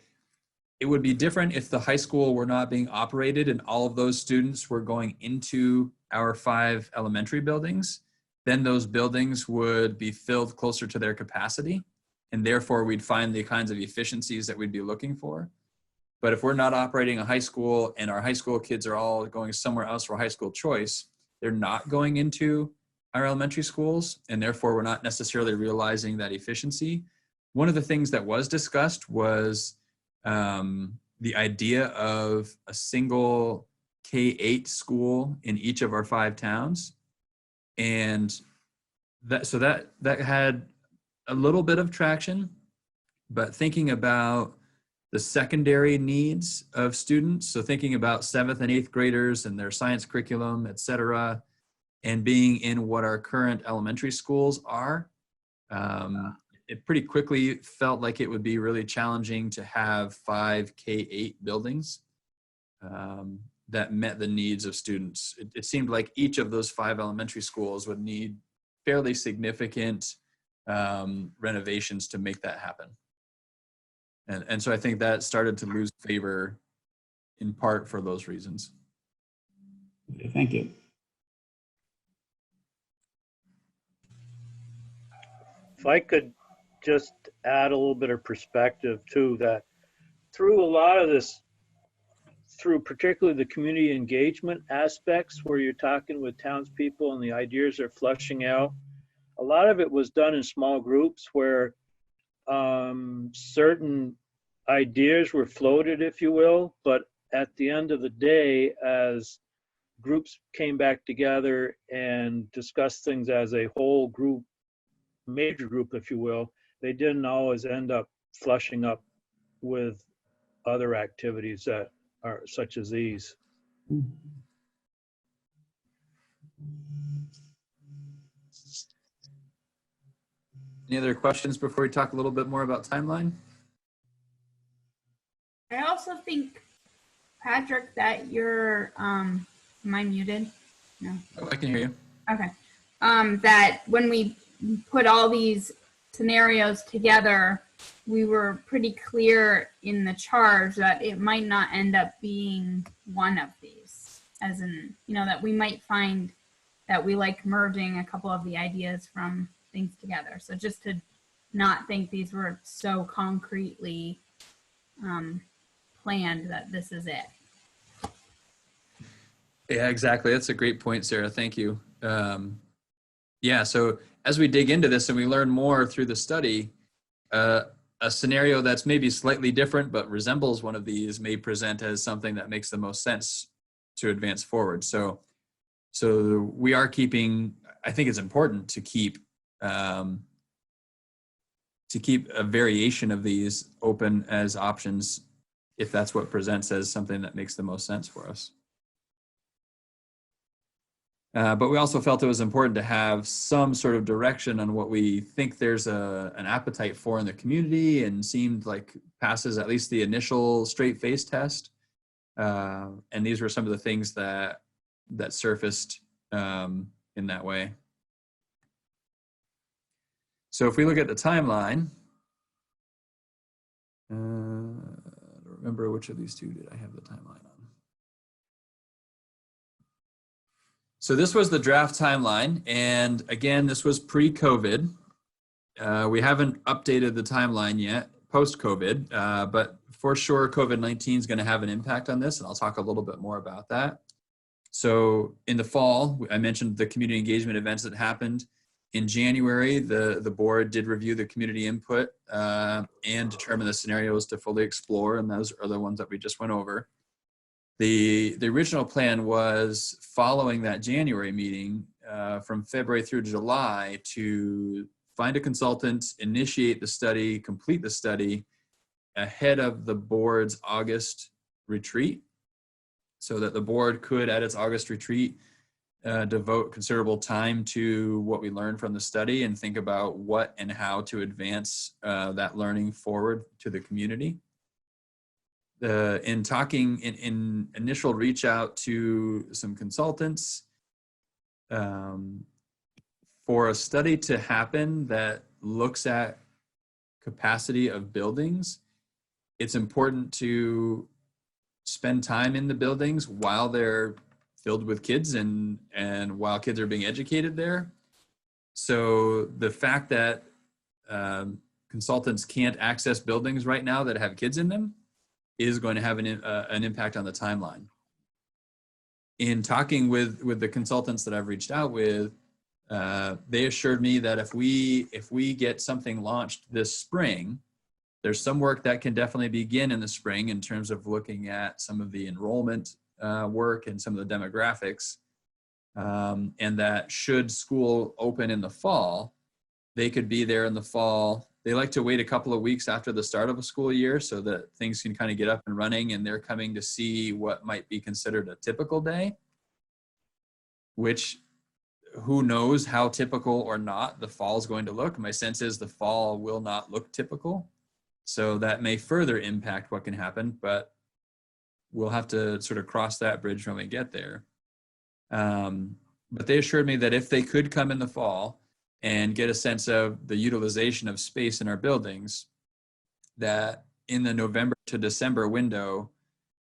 it would be different if the high school were not being operated and all of those students were going into our 5 elementary buildings. Then those buildings would be filled closer to their capacity, and therefore we'd find the kinds of efficiencies that we'd be looking for. But if we're not operating a high school and our high school kids are all going somewhere else for high school choice, they're not going into our elementary schools, and therefore we're not necessarily realizing that efficiency. One of the things that was discussed was the idea of a single K-8 school in each of our 5 towns. And that had a little bit of traction, but thinking about the secondary needs of students, so thinking about 7th and 8th graders and their science curriculum, et cetera, and being in what our current elementary schools are, it pretty quickly felt like it would be really challenging to have 5 K-8 buildings that met the needs of students. It seemed like each of those 5 elementary schools would need fairly significant renovations to make that happen. And so I think that started to lose favor in part for those reasons. Okay, thank you. If I could just add a little bit of perspective too, that through a lot of this, through particularly the community engagement aspects where you're talking with townspeople and the ideas are flushing out, a lot of it was done in small groups where certain ideas were floated, if you will, but at the end of the day, as groups came back together and discussed things as a whole group, major group, if you will, they didn't always end up flushing up with other activities that are such as these. Any other questions before we talk a little bit more about timeline? I also think, Patrick, that you're, am I muted? No. Oh, I can hear you. Okay. That when we put all these scenarios together, we were pretty clear in the charge that it might not end up being one of these, as in, you know, that we might find that we like merging a couple of the ideas from things together. So just to not think these were so concretely planned that this is it. Yeah, exactly. That's a great point, Sarah. Thank you. Yeah, so as we dig into this and we learn more through the study, a scenario that's maybe slightly different but resembles one of these may present as something that makes the most sense to advance forward. So we are keeping, I think it's important to keep a variation of these open as options if that's what presents as something that makes the most sense for us. But we also felt it was important to have some sort of direction on what we think there's an appetite for in the community, and seemed like passes at least the initial straight face test. And these were some of the things that surfaced in that way. So if we look at the timeline, I don't remember which of these two did I have the timeline on. So this was the draft timeline, and again, this was pre-COVID. We haven't updated the timeline yet, post-COVID, but for sure COVID-19 is going to have an impact on this, and I'll talk a little bit more about that. So in the fall, I mentioned the community engagement events that happened. In January, the board did review the community input and determine the scenarios to fully explore, and those are the ones that we just went over. The original plan was, following that January meeting, from February through July, to find a consultant, initiate the study, complete the study ahead of the board's August retreat, so that the board could, at its August retreat, devote considerable time to what we learned from the study and think about what and how to advance that learning forward to the community. In talking in initial reach out to some consultants, for a study to happen that looks at capacity of buildings, it's important to spend time in the buildings while they're filled with kids and while kids are being educated there. So the fact that consultants can't access buildings right now that have kids in them is going to have an impact on the timeline. In talking with the consultants that I've reached out with, they assured me that if we get something launched this spring, there's some work that can definitely begin in the spring in terms of looking at some of the enrollment work and some of the demographics, and that should school open in the fall, they could be there in the fall. They like to wait a couple of weeks after the start of a school year so that things can kind of get up and running, and they're coming to see what might be considered a typical day, which who knows how typical or not the fall is going to look. My sense is the fall will not look typical. So that may further impact what can happen, but we'll have to sort of cross that bridge when we get there. But they assured me that if they could come in the fall and get a sense of the utilization of space in our buildings, that in the November to December window,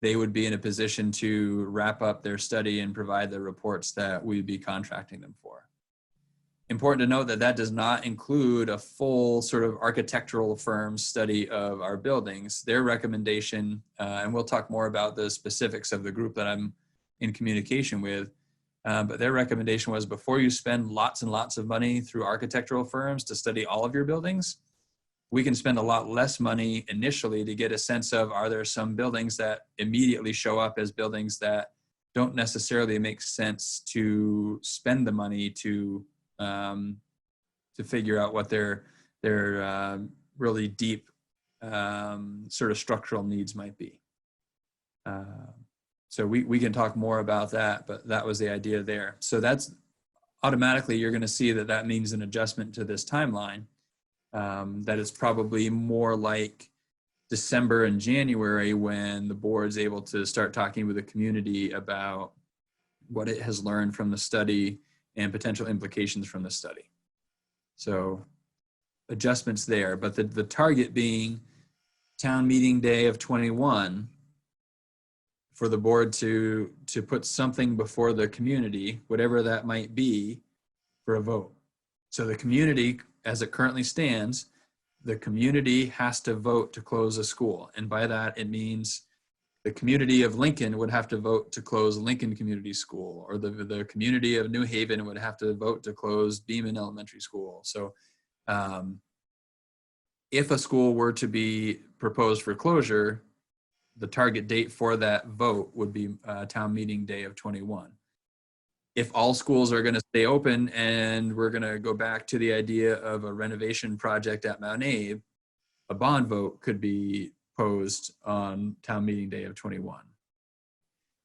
they would be in a position to wrap up their study and provide the reports that we'd be contracting them for. Important to note that that does not include a full sort of architectural firm study of our buildings. Their recommendation, and we'll talk more about the specifics of the group that I'm in communication with, but their recommendation was, before you spend lots and lots of money through architectural firms to study all of your buildings, we can spend a lot less money initially to get a sense of, are there some buildings that immediately show up as buildings that don't necessarily make sense to spend the money to figure out what their really deep sort of structural needs might be. So we can talk more about that, but that was the idea there. So that's automatically, you're going to see that that means an adjustment to this timeline. That is probably more like December and January when the board's able to start talking with the community about what it has learned from the study and potential implications from the study. So adjustments there, but the target being town meeting day of 21 for the board to put something before the community, whatever that might be, for a vote. So the community, as it currently stands, the community has to vote to close a school. And by that, it means the community of Lincoln would have to vote to close Lincoln Community School, or the community of New Haven would have to vote to close Beaman Elementary School. So if a school were to be proposed for closure, the target date for that vote would be town meeting day of 21. If all schools are going to stay open and we're going to go back to the idea of a renovation project at Mount Abe, a bond vote could be posed on town meeting day of 21.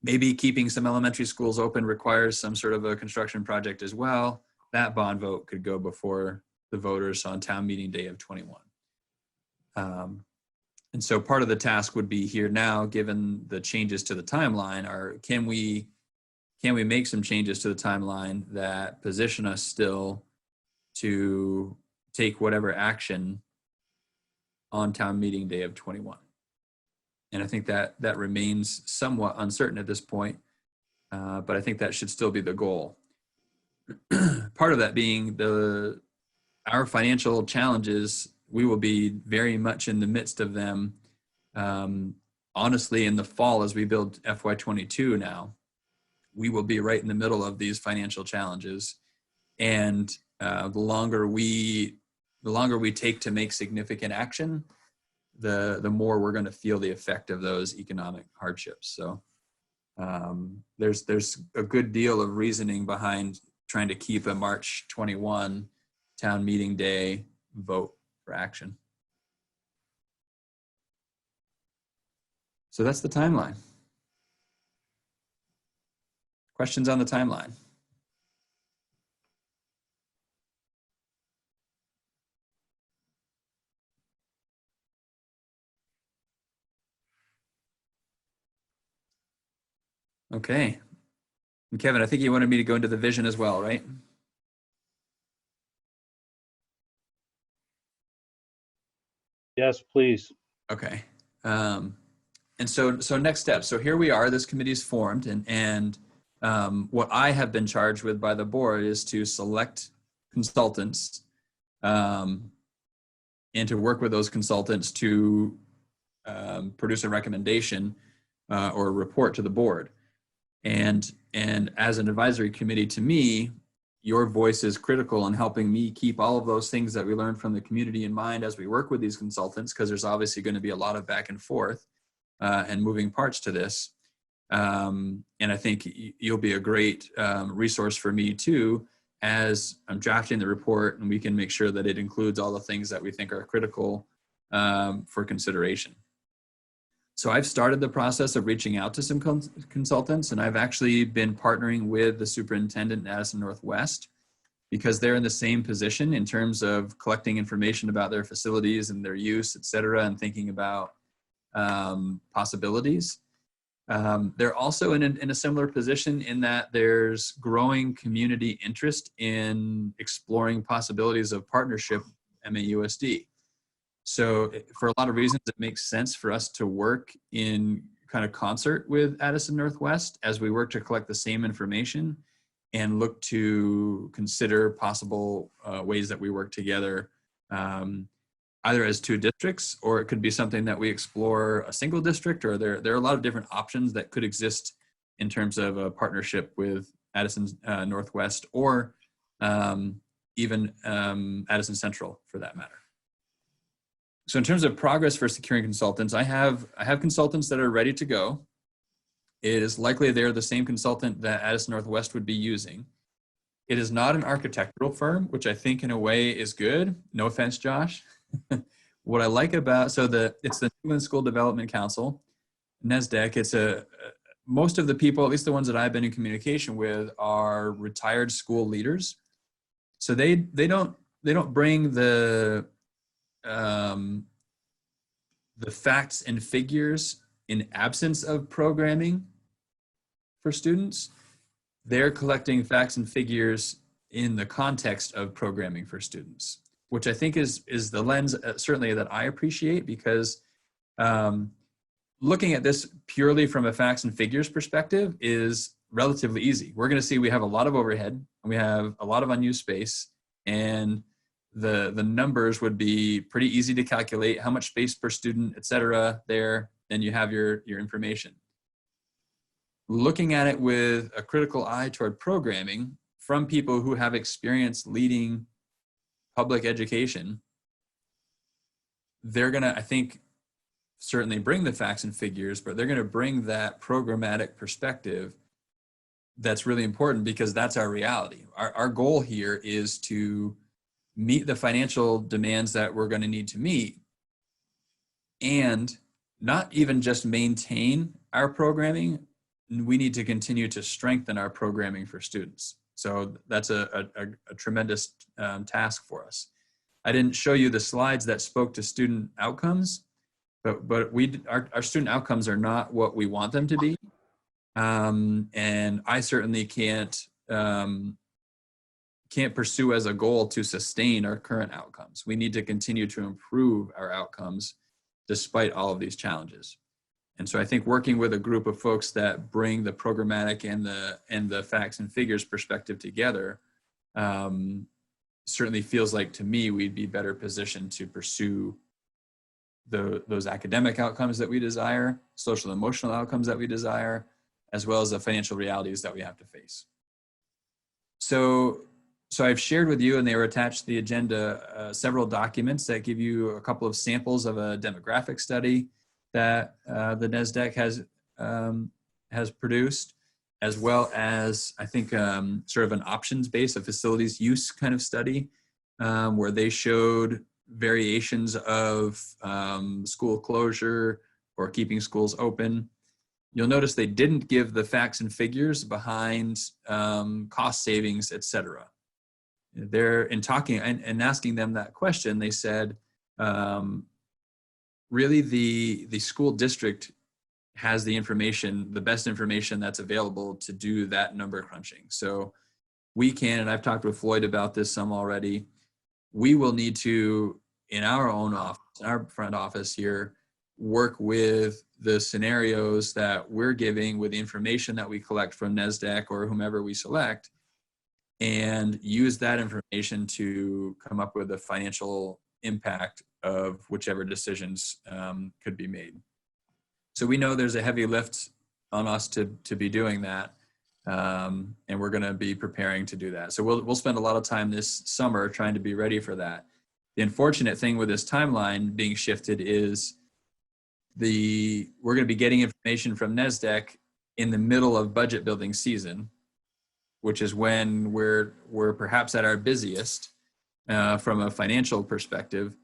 Maybe keeping some elementary schools open requires some sort of a construction project as well. That bond vote could go before the voters on town meeting day of 21. And so part of the task would be here now, given the changes to the timeline, are can we make some changes to the timeline that position us still to take whatever action on town meeting day of 21? And I think that remains somewhat uncertain at this point, but I think that should still be the goal. Part of that being our financial challenges. We will be very much in the midst of them, honestly, in the fall as we build FY22 now. We will be right in the middle of these financial challenges. And the longer we take to make significant action, the more we're going to feel the effect of those economic hardships. So there's a good deal of reasoning behind trying to keep a March 21 town meeting day vote for action. So that's the timeline. Questions on the timeline? Okay. And Kevin, I think you wanted me to go into the vision as well, right? Yes, please. Okay. And so next step. So here we are, this committee is formed, and what I have been charged with by the board is to select consultants and to work with those consultants to produce a recommendation or a report to the board. And as an advisory committee, to me, your voice is critical in helping me keep all of those things that we learned from the community in mind as we work with these consultants, because there's obviously going to be a lot of back and forth and moving parts to this. And I think you'll be a great resource for me too, as I'm drafting the report, and we can make sure that it includes all the things that we think are critical for consideration. So I've started the process of reaching out to some consultants, and I've actually been partnering with the superintendent in Addison Northwest, because they're in the same position in terms of collecting information about their facilities and their use, et cetera, and thinking about possibilities. They're also in a similar position in that there's growing community interest in exploring possibilities of partnership with MAUSD. So for a lot of reasons, it makes sense for us to work in kind of concert with Addison Northwest as we work to collect the same information and look to consider possible ways that we work together, either as two districts, or it could be something that we explore a single district, or there are a lot of different options that could exist in terms of a partnership with Addison Northwest, or even Addison Central for that matter. So in terms of progress for securing consultants, I have consultants that are ready to go. It is likely they're the same consultant that Addison Northwest would be using. It is not an architectural firm, which I think in a way is good. No offense, Josh. What I like about, it's the New England School Development Council, NESDEC. It's most of the people, at least the ones that I've been in communication with, are retired school leaders. So they don't bring the facts and figures in absence of programming for students. They're collecting facts and figures in the context of programming for students, which I think is the lens certainly that I appreciate, because looking at this purely from a facts and figures perspective is relatively easy. We're going to see we have a lot of overhead and we have a lot of unused space, and the numbers would be pretty easy to calculate, how much space per student, et cetera, there, and you have your information. Looking at it with a critical eye toward programming from people who have experience leading public education, they're going to, I think, certainly bring the facts and figures, but they're going to bring that programmatic perspective that's really important, because that's our reality. Our goal here is to meet the financial demands that we're going to need to meet, and not even just maintain our programming. We need to continue to strengthen our programming for students. So that's a tremendous task for us. I didn't show you the slides that spoke to student outcomes, but our student outcomes are not what we want them to be. And I certainly can't pursue as a goal to sustain our current outcomes. We need to continue to improve our outcomes despite all of these challenges. And so I think working with a group of folks that bring the programmatic and the facts and figures perspective together certainly feels like, to me, we'd be better positioned to pursue those academic outcomes that we desire, social and emotional outcomes that we desire, as well as the financial realities that we have to face. So I've shared with you, and they were attached to the agenda, several documents that give you a couple of samples of a demographic study that the NESDEC has produced, as well as, I think, sort of an options base, a facilities use kind of study, where they showed variations of school closure or keeping schools open. You'll notice they didn't give the facts and figures behind cost savings, et cetera. They're in talking and asking them that question, they said, really the school district has the information, the best information that's available to do that number crunching. So we can, and I've talked with Floyd about this some already, we will need to, in our own office, in our front office here, work with the scenarios that we're giving with the information that we collect from NESDEC or whomever we select, and use that information to come up with a financial impact of whichever decisions could be made. So we know there's a heavy lift on us to be doing that, and we're going to be preparing to do that. So we'll spend a lot of time this summer trying to be ready for that. The unfortunate thing with this timeline being shifted is we're going to be getting information from NESDEC in the middle of budget building season, which is when we're perhaps at our busiest from a financial perspective.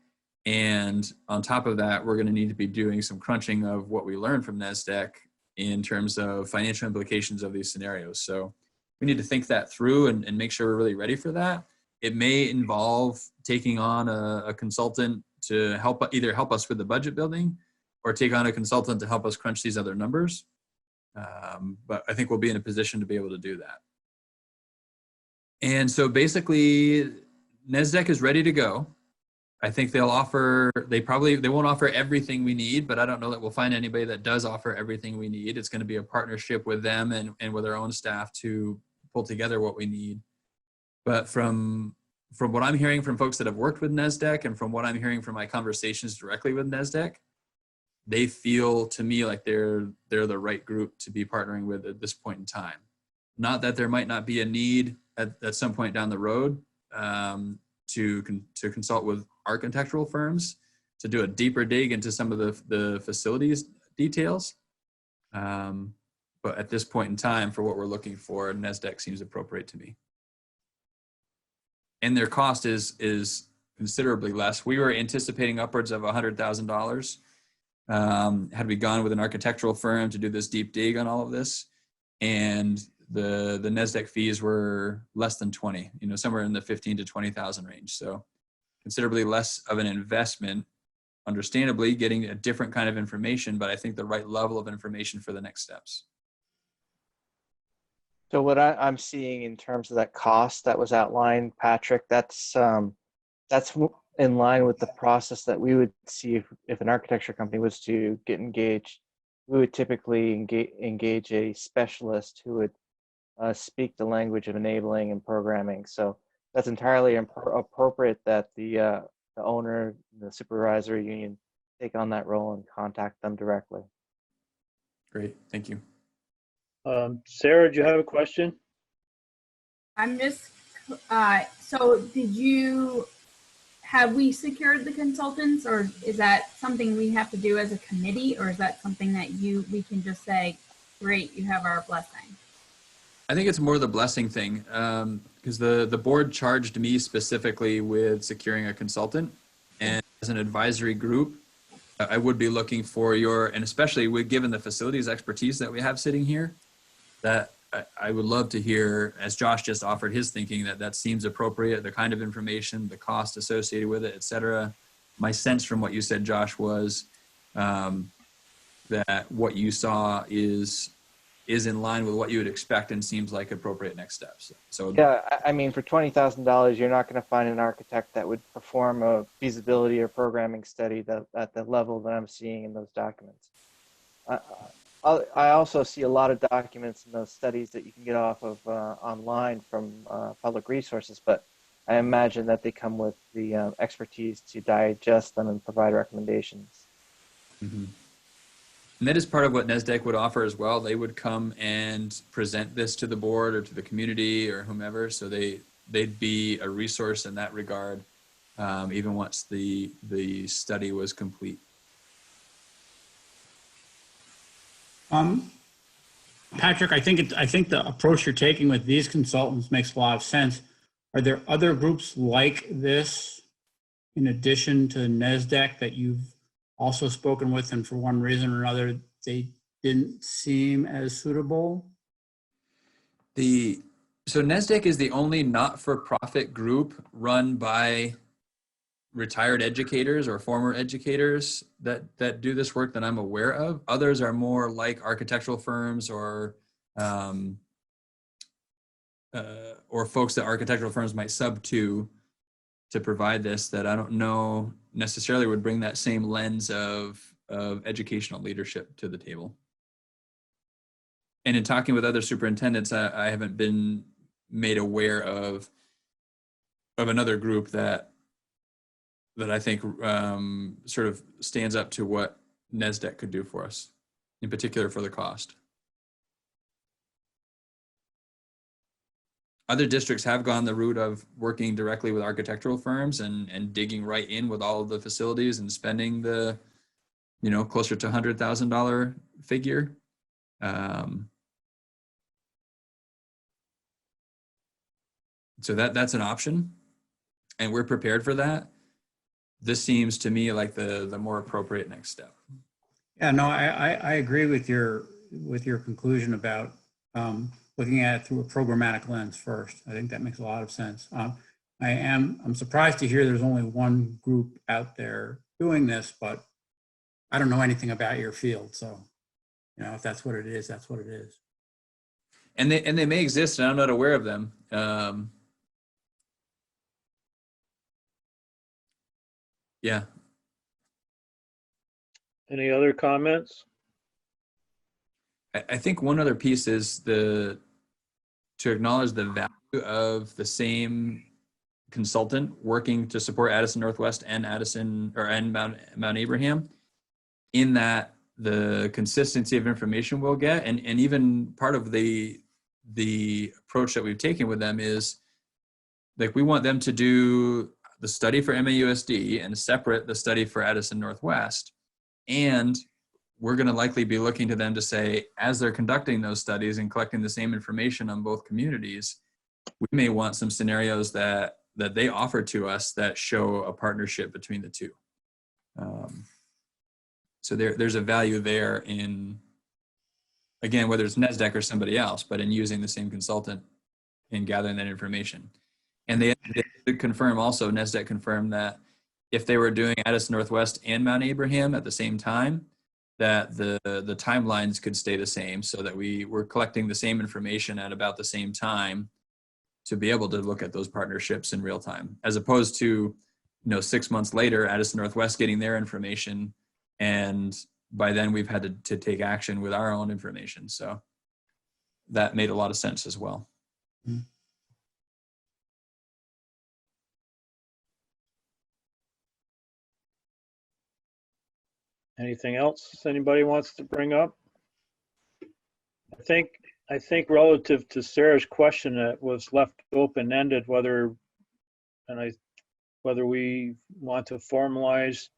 And on top of that, we're going to need to be doing some crunching of what we learned from NESDEC in terms of financial implications of these scenarios. So we need to think that through and make sure we're really ready for that. It may involve taking on a consultant to either help us with the budget building or take on a consultant to help us crunch these other numbers. But I think we'll be in a position to be able to do that. And so basically, NESDEC is ready to go. I think they won't offer everything we need, but I don't know that we'll find anybody that does offer everything we need. It's going to be a partnership with them and with our own staff to pull together what we need. But from what I'm hearing from folks that have worked with NESDEC and from what I'm hearing from my conversations directly with NESDEC, they feel to me like they're the right group to be partnering with at this point in time. Not that there might not be a need at some point down the road to consult with architectural firms to do a deeper dig into some of the facilities details. But at this point in time, for what we're looking for, NESDEC seems appropriate to me. And their cost is considerably less. We were anticipating upwards of $100,000 had we gone with an architectural firm to do this deep dig on all of this, and the NESDEC fees were less than 20, somewhere in the 15 to 20,000 range. So considerably less of an investment, understandably getting a different kind of information, but I think the right level of information for the next steps. So what I'm seeing in terms of that cost that was outlined, Patrick, that's in line with the process that we would see if an architecture company was to get engaged. We would typically engage a specialist who would speak the language of enabling and programming. So that's entirely appropriate that the owner, the supervisory union, take on that role and contact them directly. Great, thank you. Sarah, do you have a question? I'm just, so have we secured the consultants, or is that something we have to do as a committee, or is that something that we can just say, great, you have our blessing? I think it's more the blessing thing, because the board charged me specifically with securing a consultant, and as an advisory group, I would be looking for and especially given the facilities expertise that we have sitting here, that I would love to hear, as Josh just offered his thinking, that seems appropriate, the kind of information, the cost associated with it, et cetera. My sense from what you said, Josh, was that what you saw is in line with what you would expect and seems like appropriate next steps. So yeah, I mean, for $20,000, you're not going to find an architect that would perform a feasibility or programming study at the level that I'm seeing in those documents. I also see a lot of documents in those studies that you can get off of online from public resources, but I imagine that they come with the expertise to digest them and provide recommendations. Mm-hmm. And that is part of what NESDEC would offer as well. They would come and present this to the board or to the community or whomever, so they'd be a resource in that regard, even once the study was complete. Patrick, I think the approach you're taking with these consultants makes a lot of sense. Are there other groups like this, in addition to NESDEC, that you've also spoken with, and for one reason or another, they didn't seem as suitable? So NESDEC is the only not-for-profit group run by retired educators or former educators that do this work that I'm aware of. Others are more like architectural firms or folks that architectural firms might sub to provide this, that I don't know necessarily would bring that same lens of educational leadership to the table. And in talking with other superintendents, I haven't been made aware of another group that I think sort of stands up to what NESDEC could do for us, in particular for the cost. Other districts have gone the route of working directly with architectural firms and digging right in with all of the facilities and spending the, closer to $100,000 figure. So that's an option, and we're prepared for that. This seems to me like the more appropriate next step. Yeah, no, I agree with your conclusion about looking at it through a programmatic lens first. I think that makes a lot of sense. I'm surprised to hear there's only one group out there doing this, but I don't know anything about your field, so if that's what it is, that's what it is. And they may exist, and I'm not aware of them. Yeah. Any other comments? I think one other piece is to acknowledge the value of the same consultant working to support Addison Northwest and Mount Abraham, in that the consistency of information we'll get, and even part of the approach that we've taken with them is, like, we want them to do the study for MAUSD and separate the study for Addison Northwest. And we're going to likely be looking to them to say, as they're conducting those studies and collecting the same information on both communities, we may want some scenarios that they offer to us that show a partnership between the two. So there's a value there in, again, whether it's NESDEC or somebody else, but in using the same consultant and gathering that information. And they confirm also, NESDEC confirmed that if they were doing Addison Northwest and Mount Abraham at the same time, that the timelines could stay the same, so that we were collecting the same information at about the same time to be able to look at those partnerships in real time, as opposed to, 6 months later, Addison Northwest getting their information, and by then we've had to take action with our own information. So that made a lot of sense as well. Mm-hmm. Anything else anybody wants to bring up? I think relative to Sarah's question that was left open-ended, whether we want to formalize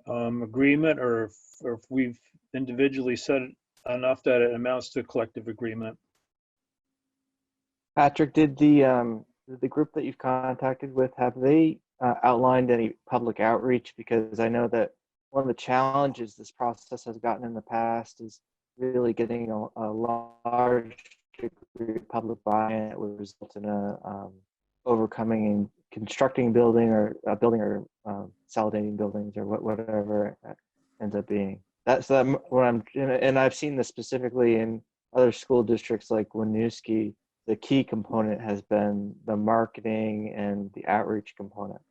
agreement, or if we've individually said enough that it amounts to a collective agreement. Patrick, did the group that you've contacted with, have they outlined any public outreach? Because I know that one of the challenges this process has gotten in the past is really getting a large degree of public buy-in that would result in overcoming and constructing building or consolidating buildings, or whatever it ends up being. That's what and I've seen this specifically in other school districts like Winooski. The key component has been the marketing and the outreach component.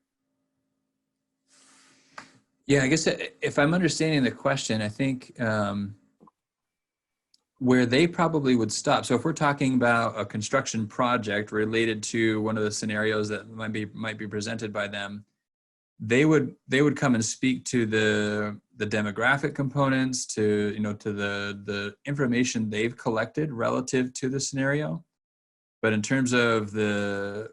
Yeah, I guess if I'm understanding the question, I think where they probably would stop. So if we're talking about a construction project related to one of the scenarios that might be presented by them, they would come and speak to the demographic components, to the information they've collected relative to the scenario. But in terms of the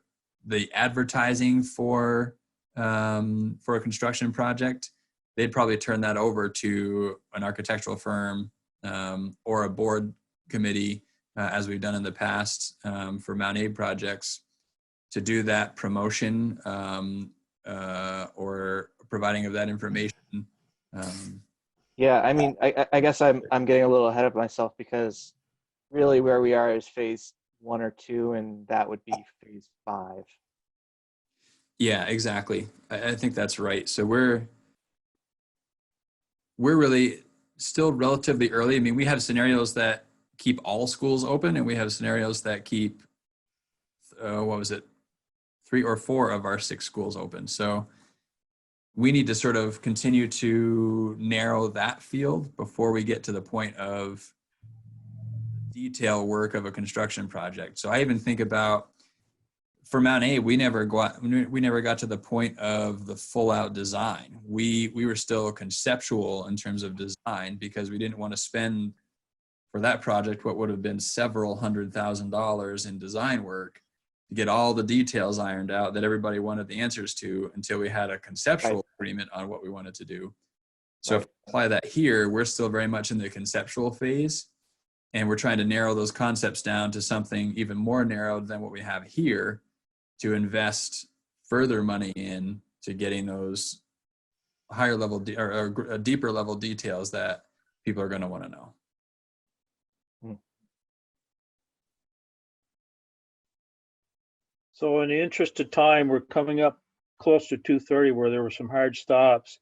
advertising for a construction project, they'd probably turn that over to an architectural firm or a board committee, as we've done in the past for Mount Abe projects, to do that promotion or providing of that information. Yeah, I mean, I guess I'm getting a little ahead of myself, because really where we are is phase 1 or 2, and that would be phase 5. Yeah, exactly. I think that's right. So we're really still relatively early. I mean, we have scenarios that keep all schools open, and we have scenarios that keep, 3 or 4 of our 6 schools open. So we need to sort of continue to narrow that field before we get to the point of detail work of a construction project. So I even think about, for Mount A, we never got to the point of the full out design. We were still conceptual in terms of design, because we didn't want to spend for that project what would have been several $100,000 in design work to get all the details ironed out that everybody wanted the answers to, until we had a conceptual agreement on what we wanted to do. So if we apply that here, we're still very much in the conceptual phase, and we're trying to narrow those concepts down to something even more narrowed than what we have here, to invest further money in to getting those higher level or deeper level details that people are going to want to know. So in the interest of time, we're coming up close to 2:30, where there were some hard stops.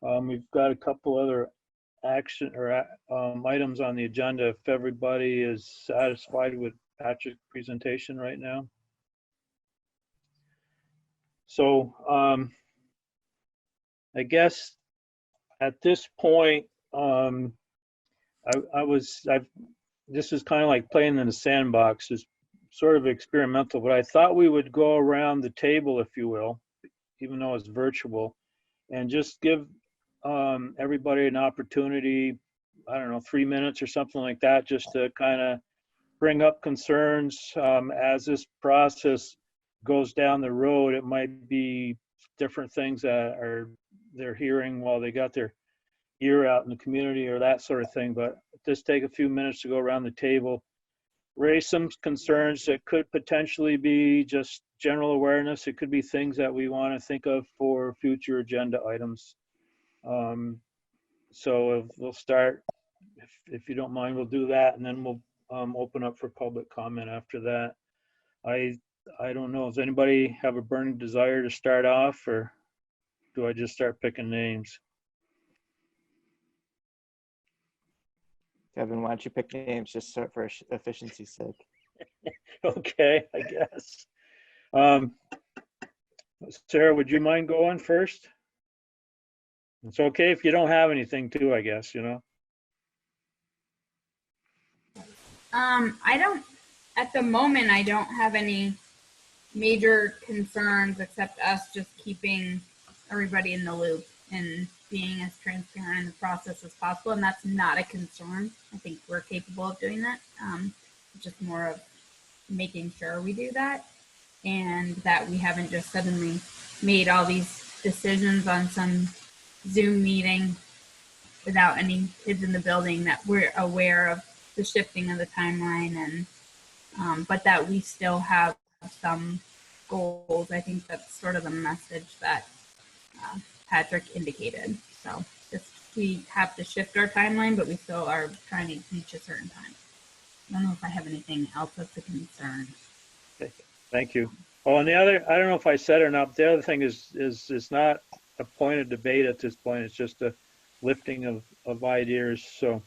We've got a couple other action or items on the agenda, if everybody is satisfied with Patrick's presentation right now. So I guess at this point, this is kind of like playing in the sandbox. It's sort of experimental, but I thought we would go around the table, if you will, even though it's virtual, and just give everybody an opportunity, I don't know, 3 minutes or something like that, just to kind of bring up concerns as this process goes down the road. It might be different things that they're hearing while they got their ear out in the community, or that sort of thing. But just take a few minutes to go around the table, raise some concerns that could potentially be just general awareness. It could be things that we want to think of for future agenda items. So we'll start, if you don't mind, we'll do that, and then we'll open up for public comment after that. I don't know, does anybody have a burning desire to start off, or do I just start picking names? Kevin, why don't you pick names just for efficiency's sake? Okay, I guess. Sarah, would you mind going first? It's okay if you don't have anything too, I guess, you know? I don't, at the moment, I don't have any major concerns except us just keeping everybody in the loop and being as transparent in the process as possible. And that's not a concern. I think we're capable of doing that. Just more of making sure we do that and that we haven't just suddenly made all these decisions on some Zoom meeting without any kids in the building, that we're aware of the shifting of the timeline and but that we still have some goals. I think that's sort of the message that Patrick indicated. So just, we have to shift our timeline, but we still are trying to reach a certain time. I don't know if I have anything else that's a concern. Okay, thank you. Oh, and the other, I don't know if I said it or not, but the other thing is it's not a point of debate at this point. It's just a lifting of ideas. So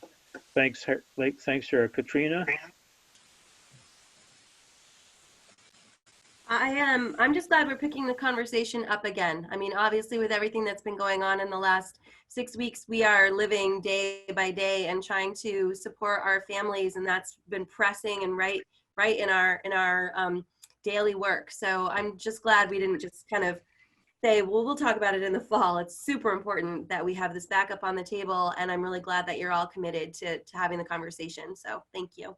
thanks, Sarah. Katrina? I'm just glad we're picking the conversation up again. I mean, obviously with everything that's been going on in the last 6 weeks, we are living day by day and trying to support our families, and that's been pressing and right in our daily work. So I'm just glad we didn't just kind of say, well, we'll talk about it in the fall. It's super important that we have this back up on the table, and I'm really glad that you're all committed to having the conversation. So thank you.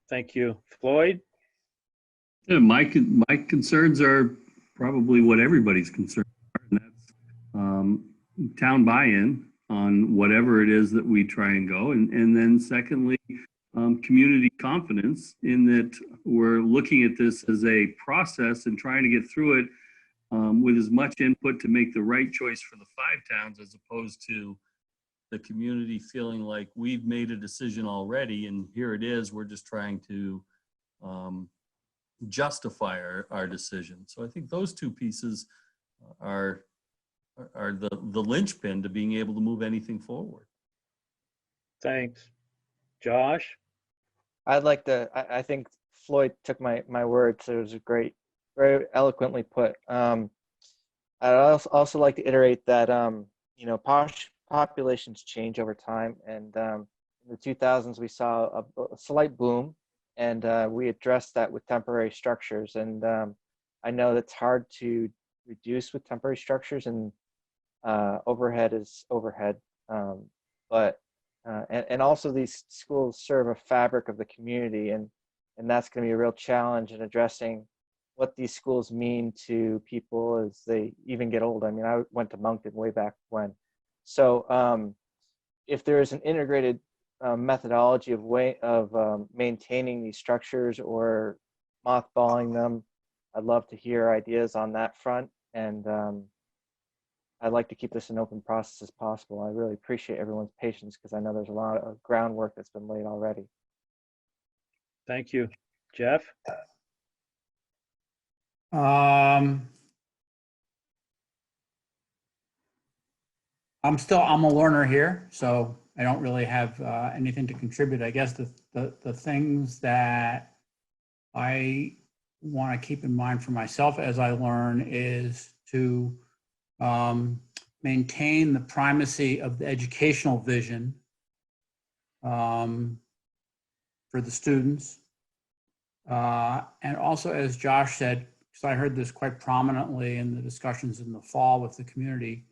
Thank you. Floyd? Yeah, my concerns are probably what everybody's concerns are, and that's town buy-in on whatever it is that we try and go. And then secondly, community confidence in that we're looking at this as a process and trying to get through it with as much input to make the right choice for the 5 towns, as opposed to the community feeling like we've made a decision already and here it is, we're just trying to justify our decision. So I think those two pieces are the linchpin to being able to move anything forward. Thanks. Josh? I'd like to, I think Floyd took my words, so it was great, very eloquently put. I'd also like to iterate that, you know, populations change over time, and in the 2000s we saw a slight boom, and we addressed that with temporary structures. And I know that's hard to reduce with temporary structures, and overhead is overhead. And also these schools serve a fabric of the community, and that's going to be a real challenge in addressing what these schools mean to people as they even get old. I mean, I went to Moncton way back when. So if there is an integrated methodology of maintaining these structures or mothballing them, I'd love to hear ideas on that front. And I'd like to keep this an open process as possible. I really appreciate everyone's patience because I know there's a lot of groundwork that's been laid already. Thank you. Jeff? I'm a learner here, so I don't really have anything to contribute. I guess the things that I want to keep in mind for myself as I learn is to maintain the primacy of the educational vision for the students. And also, as Josh said, because I heard this quite prominently in the discussions in the fall with the community,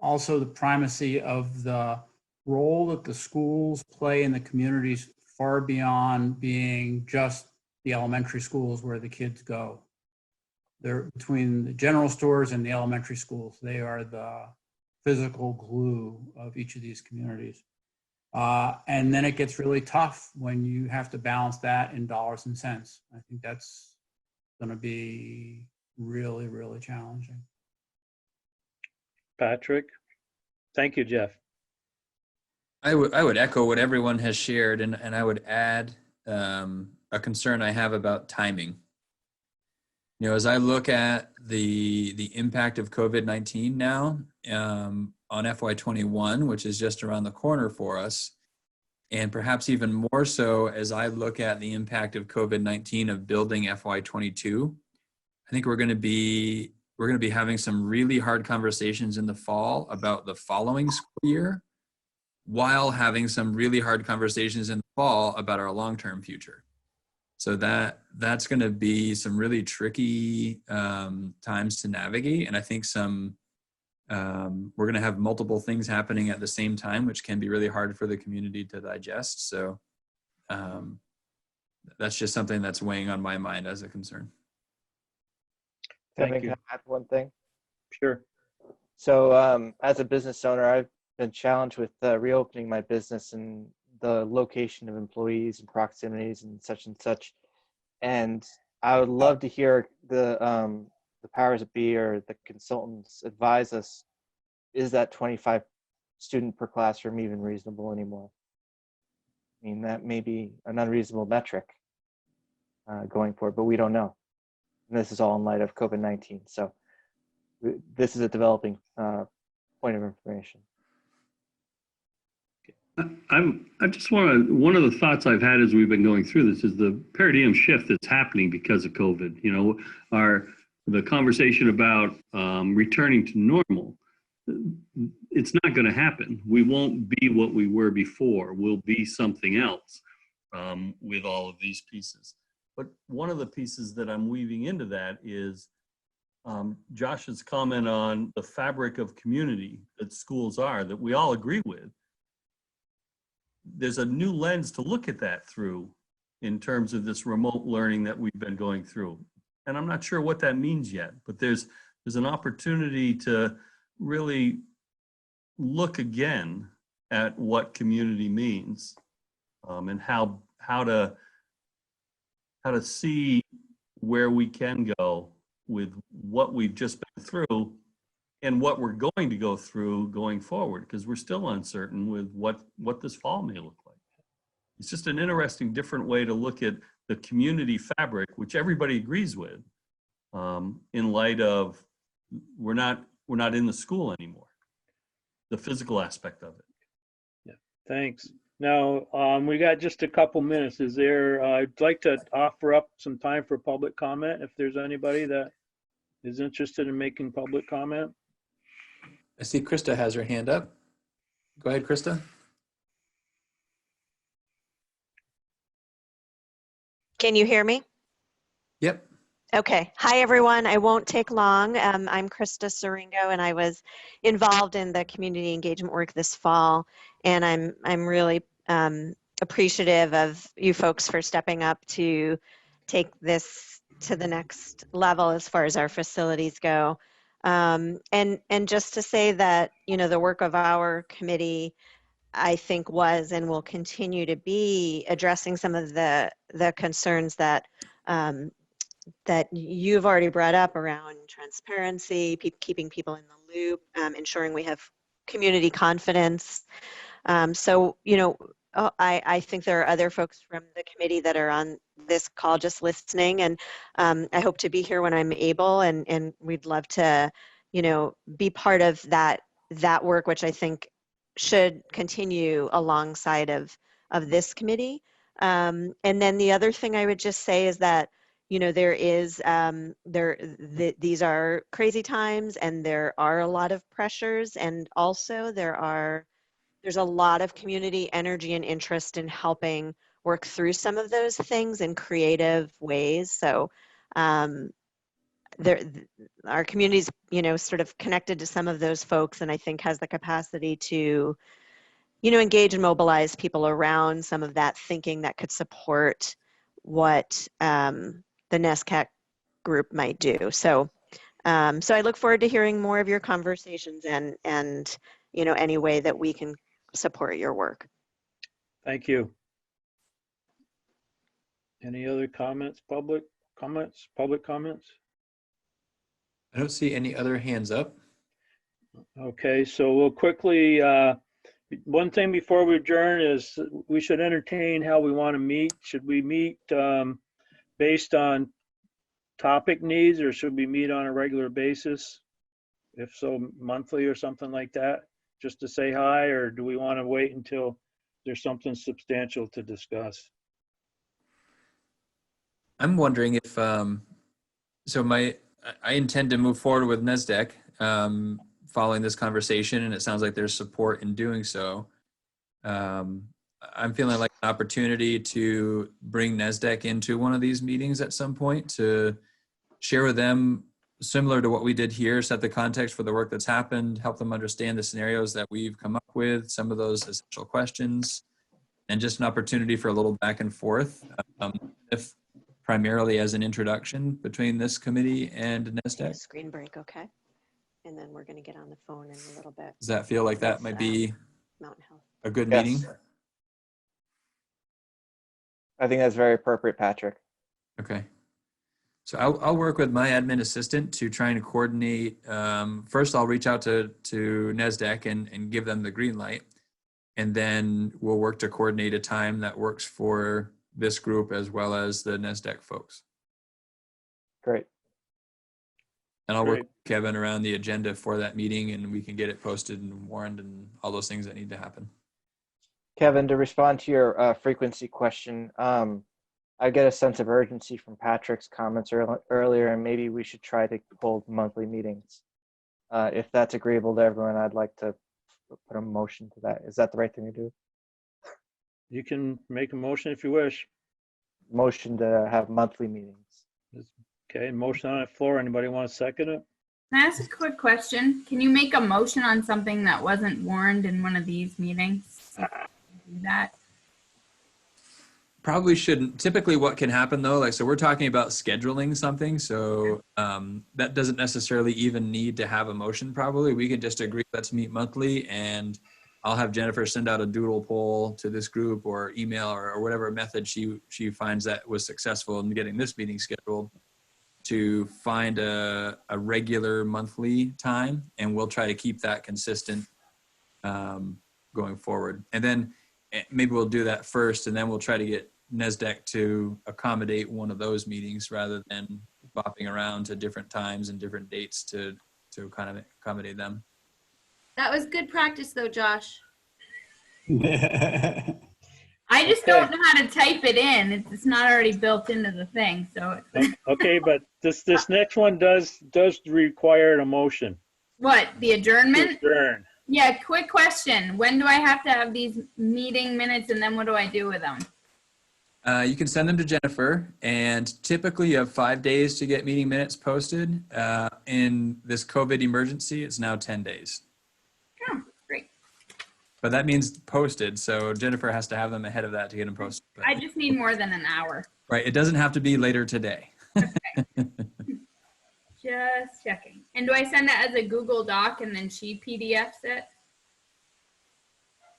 also the primacy of the role that the schools play in the communities far beyond being just the elementary schools where the kids go. They're between the general stores and the elementary schools. They are the physical glue of each of these communities. And then it gets really tough when you have to balance that in dollars and cents. I think that's going to be really, really challenging. Patrick? Thank you, Jeff. I would echo what everyone has shared, and I would add a concern I have about timing. You know, as I look at the impact of COVID-19 now on FY21, which is just around the corner for us, and perhaps even more so as I look at the impact of COVID-19 of building FY22, I think we're going to be having some really hard conversations in the fall about the following school year, while having some really hard conversations in the fall about our long-term future. So that's going to be some really tricky times to navigate. And I think we're going to have multiple things happening at the same time, which can be really hard for the community to digest. So that's just something that's weighing on my mind as a concern. Thank Kevin, you. can I add one thing? Sure. So as a business owner, I've been challenged with reopening my business and the location of employees and proximities and such and such. And I would love to hear the powers that be or the consultants advise us, is that 25 student per classroom even reasonable anymore? I mean, that may be an unreasonable metric going forward, but we don't know. And this is all in light of COVID-19. So this is a developing point of information. I just want to, one of the thoughts I've had as we've been going through this is the paradigm shift that's happening because of COVID. You know, the conversation about returning to normal, it's not going to happen. We won't be what we were before. We'll be something else with all of these pieces. But one of the pieces that I'm weaving into that is Josh's comment on the fabric of community that schools are, that we all agree with. There's a new lens to look at that through in terms of this remote learning that we've been going through. And I'm not sure what that means yet, but there's an opportunity to really look again at what community means and how to see where we can go with what we've just been through and what we're going to go through going forward, because we're still uncertain with what this fall may look like. It's just an interesting, different way to look at the community fabric, which everybody agrees with, in light of we're not in the school anymore, the physical aspect of it. Yeah, thanks. Now, we got just a couple minutes. Is there, I'd like to offer up some time for public comment if there's anybody that is interested in making public comment. I see Krista has her hand up. Go ahead, Krista. Can you hear me? Yep. Okay. Hi, everyone. I won't take long. I'm Krista Siringo, and I was involved in the community engagement work this fall, and I'm really appreciative of you folks for stepping up to take this to the next level as far as our facilities go. And just to say that, you know, the work of our committee, I think, was and will continue to be addressing some of the concerns that that you've already brought up around transparency, keeping people in the loop, ensuring we have community confidence. So, you know, I think there are other folks from the committee that are on this call just listening, and I hope to be here when I'm able, and we'd love to, you know, be part of that work, which I think should continue alongside of this committee. And then the other thing I would just say is that, you know, there is these are crazy times, and there are a lot of pressures, and also there's a lot of community energy and interest in helping work through some of those things in creative ways. So our community's, you know, sort of connected to some of those folks, and I think has the capacity to, you know, engage and mobilize people around some of that thinking that could support what the NESCAC group might do. So so I look forward to hearing more of your conversations and you know, any way that we can support your work. Thank you. Any other comments, public comments? I don't see any other hands up. Okay, so we'll quickly, one thing before we adjourn is we should entertain how we want to meet. Should we meet based on topic needs, or should we meet on a regular basis? If so, monthly or something like that, just to say hi, or do we want to wait until there's something substantial to discuss? I'm wondering if, I intend to move forward with NESDEC following this conversation, and it sounds like there's support in doing so. I'm feeling like an opportunity to bring NESDEC into one of these meetings at some point to share with them, similar to what we did here, set the context for the work that's happened, help them understand the scenarios that we've come up with, some of those essential questions, and just an opportunity for a little back and forth, if primarily as an introduction between this committee and NESDEC. Screen break, okay? And then we're going to get on the phone in a little bit. Does that feel like that With, might be Mountain Health. a good Yes. meeting? I think that's very appropriate, Patrick. Okay. So I'll work with my admin assistant to try and coordinate. First, I'll reach out to NESDEC and give them the green light. And then we'll work to coordinate a time that works for this group as well as the NESDEC folks. Great. And I'll work Great. with Kevin around the agenda for that meeting, and we can get it posted and warned and all those things that need to happen. Kevin, to respond to your frequency question, I get a sense of urgency from Patrick's comments earlier, and maybe we should try to hold monthly meetings. If that's agreeable to everyone, I'd like to put a motion to that. Is that the right thing to do? You can make a motion if you wish. Motion to have monthly meetings. Okay, motion on the floor. Anybody want to second it? Can I ask a quick question? Can you make a motion on something that wasn't warned in one of these meetings? Do that. Probably shouldn't. Typically what can happen though, so we're talking about scheduling something. So that doesn't necessarily even need to have a motion probably. We can just agree, let's meet monthly, and I'll have Jennifer send out a doodle poll to this group or email or whatever method she finds that was successful in getting this meeting scheduled, to find a regular monthly time, and we'll try to keep that consistent going forward. And then maybe we'll do that first, and then we'll try to get NESDEC to accommodate one of those meetings rather than bopping around to different times and different dates to kind of accommodate them. That was good practice though, Josh. I just don't know how to type it in. It's not already built into the thing. So Okay, but this next one does require a motion. what? The adjournment? Adjourn. Yeah, quick question. When do I have to have these meeting minutes, and then what do I do with them? You can send them to Jennifer, and typically you have 5 days to get meeting minutes posted. In this COVID emergency, it's now 10 days. Oh, great. But that means posted, so Jennifer has to have them ahead of that to get them posted. But, I just need more than an hour. right, it doesn't have to be later today. Just checking. And do I send that as a Google Doc and then she PDFs it?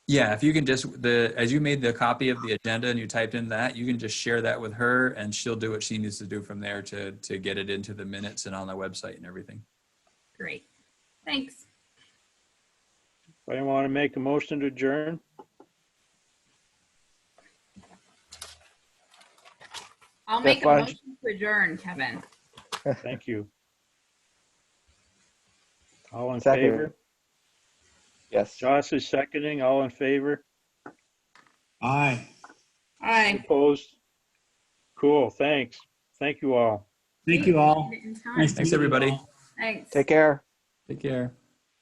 Yeah, if you can just, as you made the copy of the agenda and you typed in that, you can just share that with her, and she'll do what she needs to do from there to get it into the minutes and on the website and everything. Great. Thanks. Anybody want to make a motion to adjourn? I'll make a Jeff, why don't motion to adjourn, Kevin. Thank you. All in Second. favor? Yes. Josh is seconding. All in favor? Aye. All right. Opposed? Cool, thanks. Thank you all. Thank you all. In time. Nice to Thanks, meet you everybody. all. Thanks. Take care. Take care.